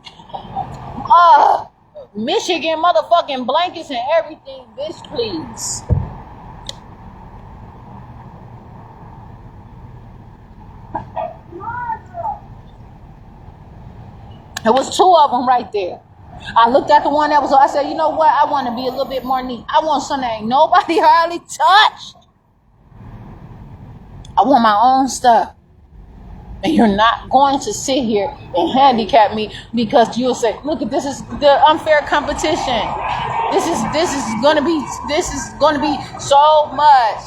Michigan motherfucking blankets and everything. Bitch, please. There was 2 of them right there. I looked at the one that was, I said, you know what? I want to be a little bit more neat. I want something that ain't nobody hardly touched. I want my own stuff. And you're not going to sit here and handicap me because you'll say, look, this is the unfair competition. This is gonna be so much.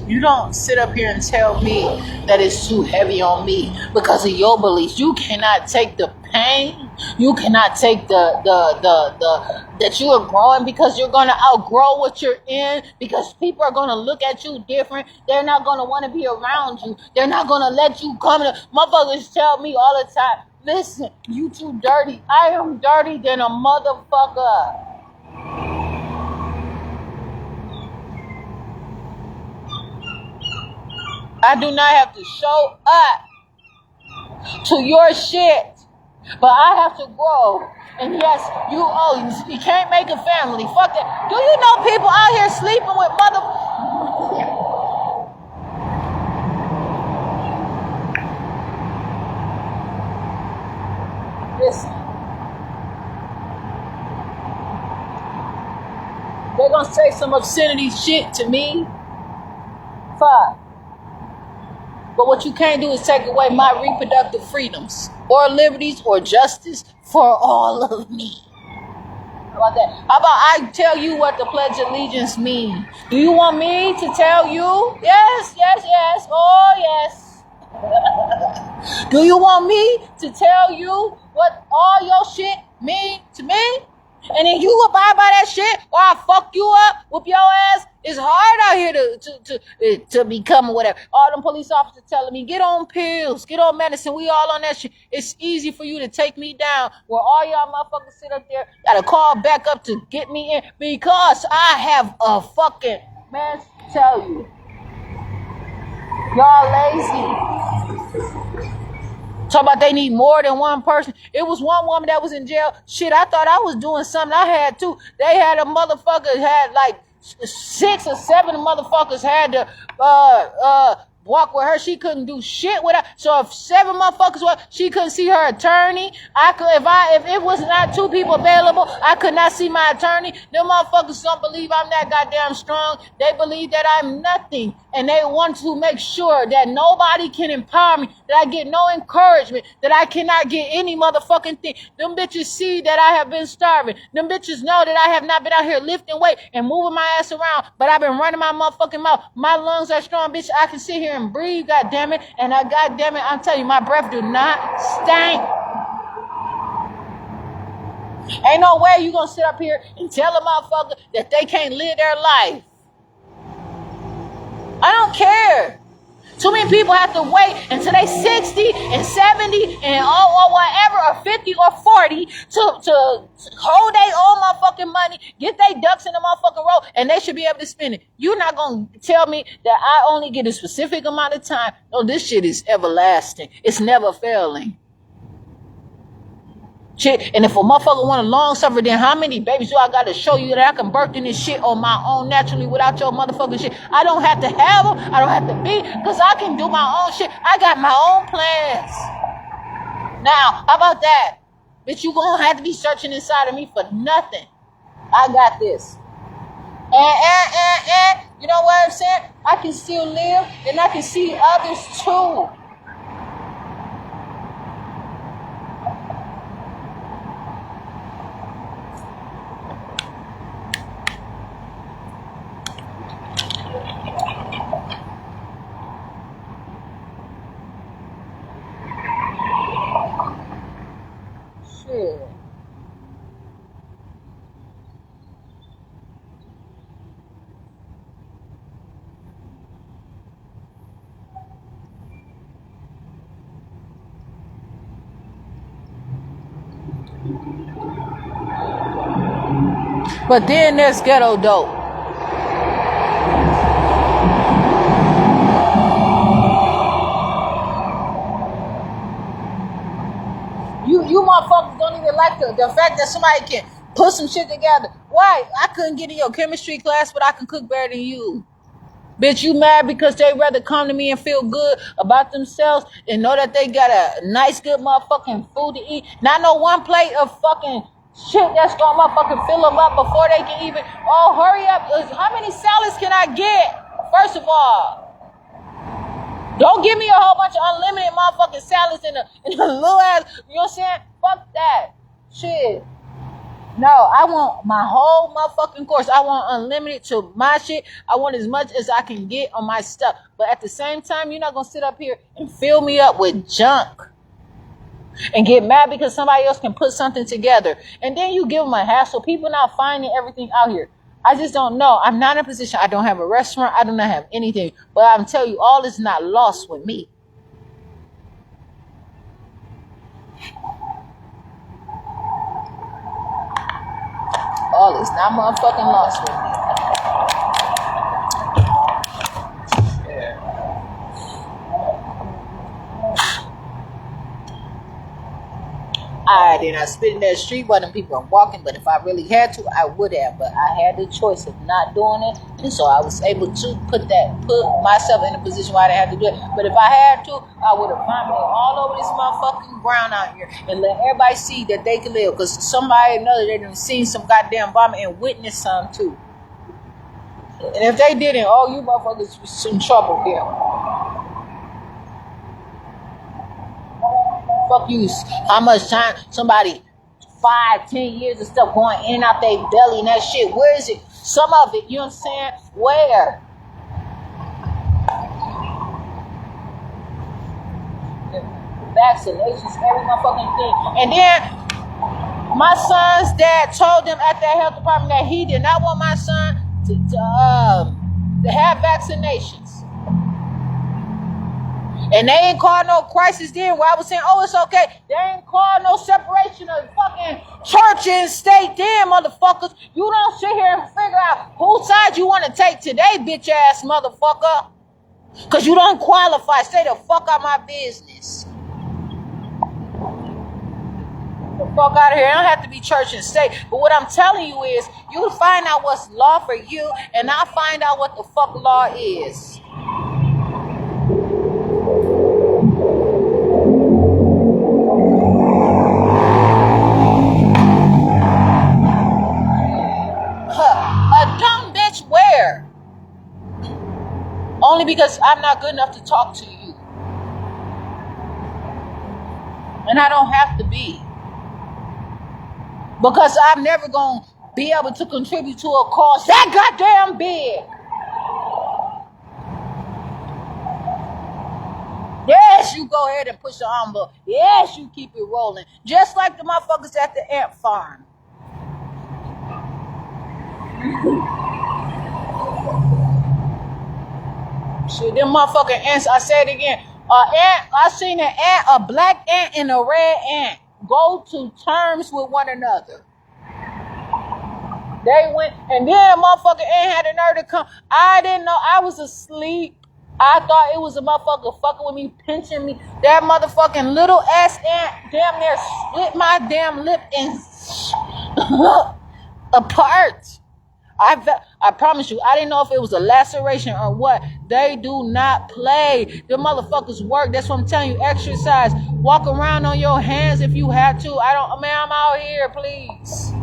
You don't sit up here and tell me that it's too heavy on me because of your beliefs. You cannot take the pain. You cannot take the that you are growing, because you're gonna outgrow what you're in, because people are gonna look at you different. They're not gonna want to be around you. They're not gonna let you come to. Motherfuckers tell me all the time, listen, you too dirty. I am dirty than a motherfucker. I do not have to show up to your shit, but I have to grow. And yes, you can't make a family. Fuck that. Do you know people out here sleeping with Listen. They're gonna say some obscenity shit to me. Fuck. But what you can't do is take away my reproductive freedoms or liberties or justice for all of me. How about that? How about I tell you what the Pledge of Allegiance means? Do you want me to tell you? Yes, yes, yes. Oh, yes. Do you want me to tell you what all your shit mean to me? And then you abide by that shit, or I fuck you up, whoop your ass. It's hard out here to become whatever. All them police officers telling me, get on pills, get on medicine. We all on that shit. It's easy for you to take me down, where all y'all motherfuckers sit up there, gotta call back up to get me in, because I have a fucking, man, tell you, y'all lazy. Talk about they need more than one person. It was one woman that was in jail. Shit, I thought I was doing something. I had to. They had a motherfucker, had like 6 or 7 motherfuckers had to walk with her. She couldn't do shit with her. So if 7 motherfuckers were, she couldn't see her attorney. If it was not 2 people available, I could not see my attorney. Them motherfuckers don't believe I'm that goddamn strong. They believe that I'm nothing. And they want to make sure that nobody can empower me, that I get no encouragement, that I cannot get any motherfucking thing. Them bitches see that I have been starving. Them bitches know that I have not been out here lifting weight and moving my ass around, but I've been running my motherfucking mouth. My lungs are strong, bitch. I can sit here and breathe, goddammit. And goddammit, I'm telling you, my breath do not stink. Ain't no way you gonna sit up here and tell a motherfucker that they can't live their life. I don't care. Too many people have to wait until they 60 and 70 and or whatever, or 50 or 40 to hold their own motherfucking money, get their ducks in the motherfucking row, and they should be able to spend it. You're not going to tell me that I only get a specific amount of time. No, this shit is everlasting. It's never failing. Shit, and if a motherfucker want to long suffer, then how many babies do I got to show you that I can birth in this shit on my own naturally without your motherfucking shit? I don't have to have them. I don't have to be, because I can do my own shit. I got my own plans. Now, how about that? Bitch, you gonna have to be searching inside of me for nothing. I got this. And you know what I'm saying? I can still live, and I can see others too. But then there's ghetto dope. You motherfuckers don't even like the fact that somebody can Put some shit together. Why? I couldn't get in your chemistry class, but I can cook better than you. Bitch, you mad because they rather come to me and feel good about themselves and know that they got a nice, good motherfucking food to eat. Not no one plate of fucking shit that's gonna motherfucking fill them up before they can even, oh, hurry up. How many salads can I get? First of all, don't give me a whole bunch of unlimited motherfucking salads in a little ass, you know what I'm saying? Fuck that shit. No, I want my whole motherfucking course. I want unlimited to my shit. I want as much as I can get on my stuff. But at the same time, you're not going to sit up here and fill me up with junk and get mad because somebody else can put something together. And then you give them a hassle. People not finding everything out here. I just don't know. I'm not in a position. I don't have a restaurant. I do not have anything. But I'm telling you, all is not lost with me. All is not motherfucking lost with me. Yeah. I did not spit in that street while them people are walking, but if I really had to, I would have. But I had the choice of not doing it, and so I was able to put myself in a position where I didn't have to do it. But if I had to, I would have vomited all over this motherfucking ground out here and let everybody see that they can live. Because somebody or another, they done seen some goddamn vomit and witnessed some too. And if they didn't, oh, you motherfuckers was in trouble here. Fuck you. How much time somebody 5-10 years of stuff going in and out their belly and that shit, where is it? Some of it, you know what I'm saying? Where? Vaccinations, every motherfucking thing. And then my son's dad told them at that health department that he did not want my son to have vaccinations. And they ain't called no crisis then where I was saying, oh, it's okay. They ain't called no separation of fucking church and state then, motherfuckers. You don't sit here and figure out whose side you want to take today, bitch ass motherfucker. Because you don't qualify. Stay the fuck out my business. The fuck out of here. It don't have to be church and state. But what I'm telling you is, you find out what's law for you, and I'll find out what the fuck law is. A dumb bitch where? Only because I'm not good enough to talk to you. And I don't have to be. Because I'm never going to be able to contribute to a cause that goddamn big. Yes, you go ahead and push the envelope. Yes, you keep it rolling. Just like the motherfuckers at the ant farm. Shit, them motherfucking ants, I say it again. I seen an ant, a black ant and a red ant go to terms with one another. They went, and then a motherfucking ant had the nerve to come. I didn't know, I was asleep. I thought it was a motherfucker fucking with me, pinching me. That motherfucking little ass ant damn near split my damn lip and apart. I promise you, I didn't know if it was a laceration or what. They do not play. The motherfuckers work. That's what I'm telling you. Exercise. Walk around on your hands if you have to. I'm out here, please.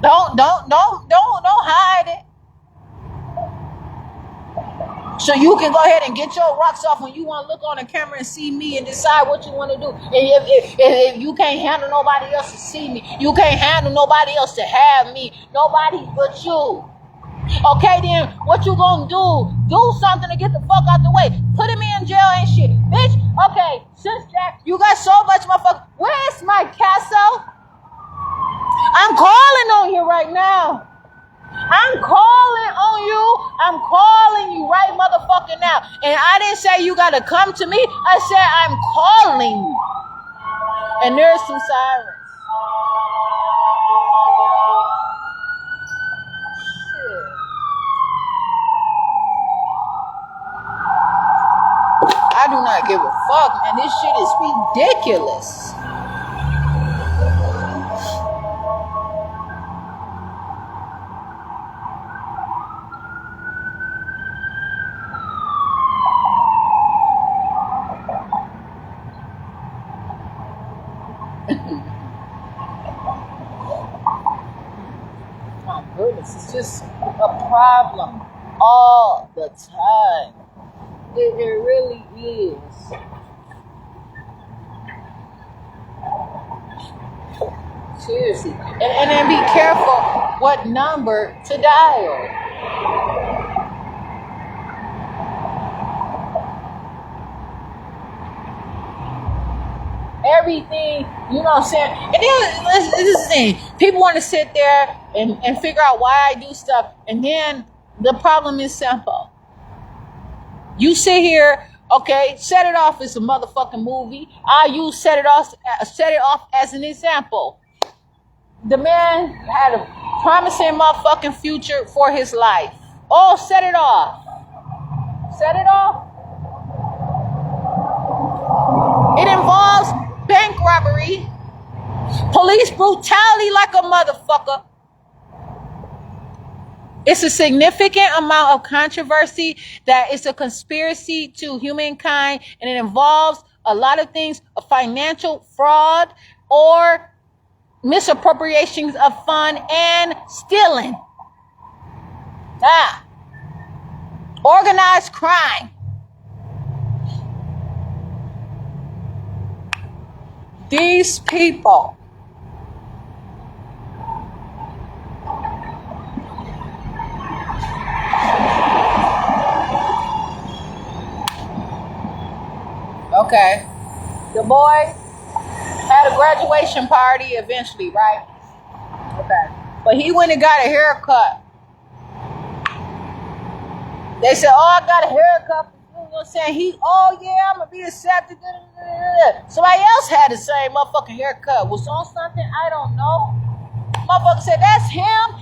Don't hide it. So you can go ahead and get your rocks off when you want to look on the camera and see me and decide what you want to do. And if you can't handle nobody else to see me, you can't handle nobody else to have me, nobody but you. Okay, then what you gonna do? Do something to get the fuck out the way. Putting me in jail ain't shit. Bitch, okay, since that, you got so much motherfucker. Where's my castle? I'm calling on you right now. I'm calling on you. I'm calling you right motherfucking now. And I didn't say you gotta come to me. I said I'm calling you. And there's some sirens. Shit. I do not give a fuck, man. This shit is ridiculous. My goodness, it's just a problem all the time. It really is. Seriously. And then be careful what number to dial. Everything, you know what I'm saying? And then this is the thing. People want to sit there and figure out why I do stuff. And then the problem is simple. You sit here, okay, set it off as a motherfucking movie. I set it off as an example. The man had a promising motherfucking future for his life. Oh, set it off. Set it off. It involves bank robbery, police brutality like a motherfucker. It's a significant amount of controversy that it's a conspiracy to humankind, and it involves a lot of things, a financial fraud or misappropriations of fund and stealing. Organized crime. These people okay. The boy had a graduation party eventually, right? Okay. But he went and got a haircut. They said, oh, I got a haircut. You know what I'm saying? I'm going to be accepted. Somebody else had the same motherfucking haircut. Was on something? I don't know. Motherfucker said, that's him.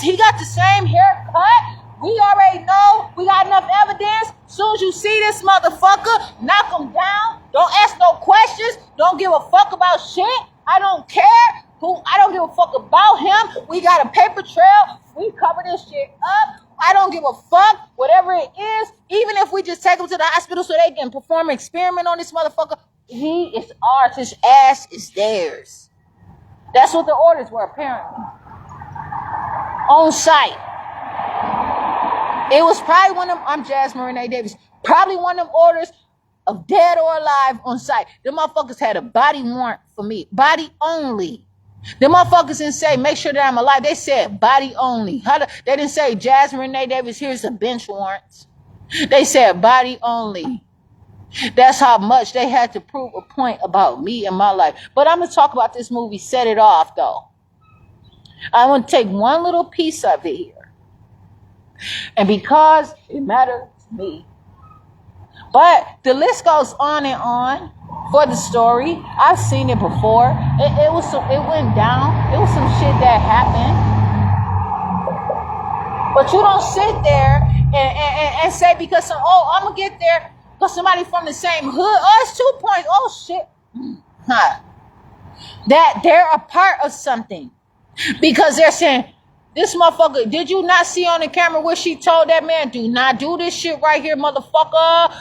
He got the same haircut. We already know. We got enough evidence. As soon as you see this motherfucker, knock him down. Don't ask no questions. Don't give a fuck about shit. I don't care. I don't give a fuck about him. We got a paper trail. We cover this shit up. I don't give a fuck. Whatever it is, even if we just take him to the hospital so they can perform an experiment on this motherfucker, he is ours. His ass is theirs. That's what the orders were, apparently. On site. It was probably one of them, I'm Jasmine Renee Davis, probably one of them orders of dead or alive on site. Them motherfuckers had a body warrant for me. Body only. Them motherfuckers didn't say, make sure that I'm alive. They said body only. They didn't say, Jasmine Renee Davis, here's a bench warrant. They said body only. That's how much they had to prove a point about me and my life. But I'm going to talk about this movie, Set It Off, though. I want to take one little piece of it here. And because it matters to me. But the list goes on and on for the story. I've seen it before. It went down. It was some shit that happened. But you don't sit there and say because I'm going to get there because somebody from the same hood. Oh, it's 2 points. Oh, shit. That they're a part of something. Because they're saying, this motherfucker, did you not see on the camera where she told that man, do not do this shit right here, motherfucker.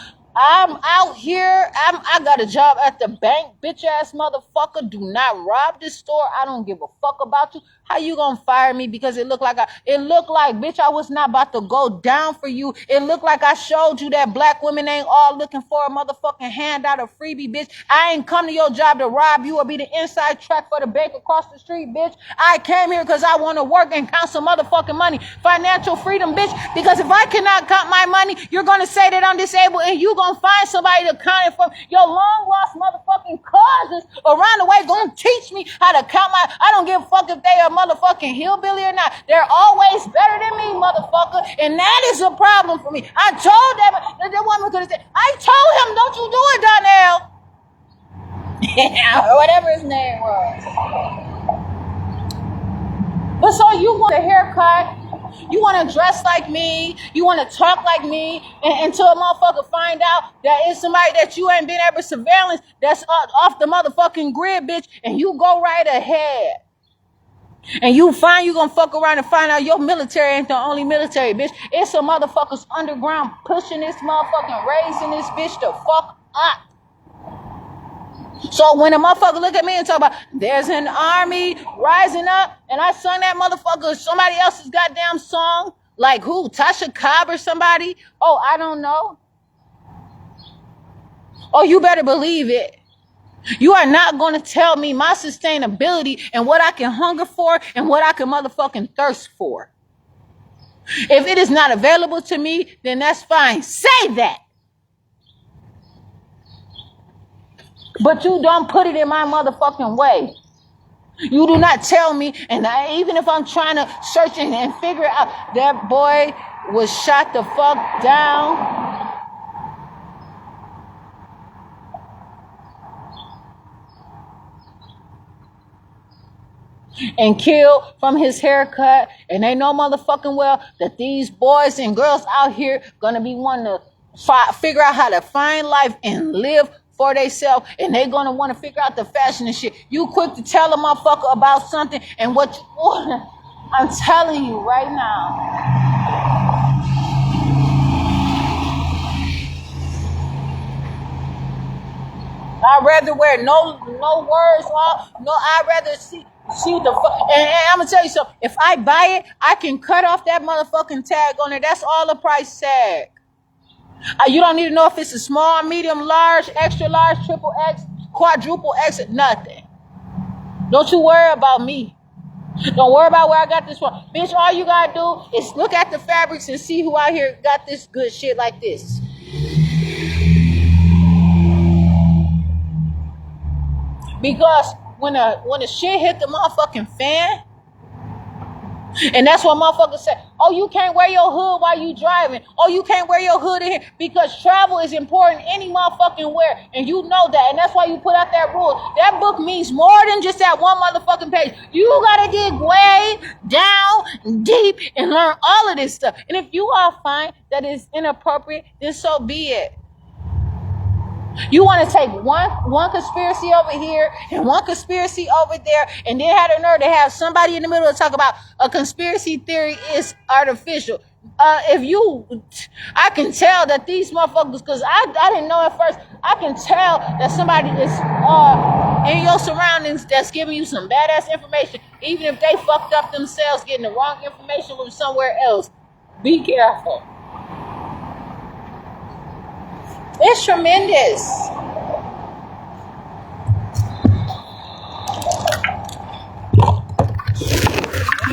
I'm out here. I got a job at the bank, bitch ass motherfucker. Do not rob this store. I don't give a fuck about you. How you gonna fire me because it looked like bitch, I was not about to go down for you. It looked like I showed you that black women ain't all looking for a motherfucking handout or freebie, bitch. I ain't come to your job to rob you or be the inside track for the bank across the street, bitch. I came here because I want to work and count some motherfucking money. Financial freedom, bitch. Because if I cannot count my money, you're gonna say that I'm disabled and you gonna find somebody to count it from. Your long lost motherfucking cousins around the way gonna teach me how to count my. I don't give a fuck if they are motherfucking hillbilly or not. They're always better than me, motherfucker. And that is a problem for me. I told them that woman could have said, I told him, don't you do it, Donnell. Or whatever his name was. But so you want a haircut, you want to dress like me, you want to talk like me, until a motherfucker find out that it's somebody that you ain't been ever surveillance that's off the motherfucking grid, bitch, and you go right ahead. And you gonna fuck around and find out your military ain't the only military, bitch. It's some motherfuckers underground pushing this motherfucking, raising this bitch the fuck up. So when a motherfucker look at me and talk about there's an army rising up, and I sung that motherfucker somebody else's goddamn song, like who? Tasha Cobb or somebody? Oh, I don't know. Oh, you better believe it. You are not going to tell me my sustainability and what I can hunger for and what I can motherfucking thirst for. If it is not available to me, then that's fine. Say that. But you don't put it in my motherfucking way. You do not tell me, and even if I'm trying to search and figure out, that boy was shot the fuck down. And killed from his haircut, and they know motherfucking well that these boys and girls out here gonna be wanting to figure out how to find life and live for themselves, and they gonna want to figure out the fashion and shit. You quick to tell a motherfucker about something and what you want. I'm telling you right now. I'd rather wear no words, I'd rather see the and I'm gonna tell you something. If I buy it, I can cut off that motherfucking tag on it. That's all the price tag. You don't need to know if it's a small, medium, large, extra large, triple X, quadruple X, nothing. Don't you worry about me. Don't worry about where I got this from. Bitch, all you gotta do is look at the fabrics and see who out here got this good shit like this. Because when the shit hit the motherfucking fan, and that's what motherfuckers say, oh, you can't wear your hood while you driving. Oh, you can't wear your hood in here because travel is important any motherfucking where. And you know that. And that's why you put out that rule. That book means more than just that one motherfucking page. You gotta dig way down deep and learn all of this stuff. And if you all find that it's inappropriate, then so be it. You want to take one conspiracy over here and one conspiracy over there, and then have the nerve to have somebody in the middle to talk about a conspiracy theory is artificial. I can tell that these motherfuckers, because I didn't know at first, I can tell that somebody is in your surroundings that's giving you some badass information, even if they fucked up themselves getting the wrong information from somewhere else. Be careful. It's tremendous.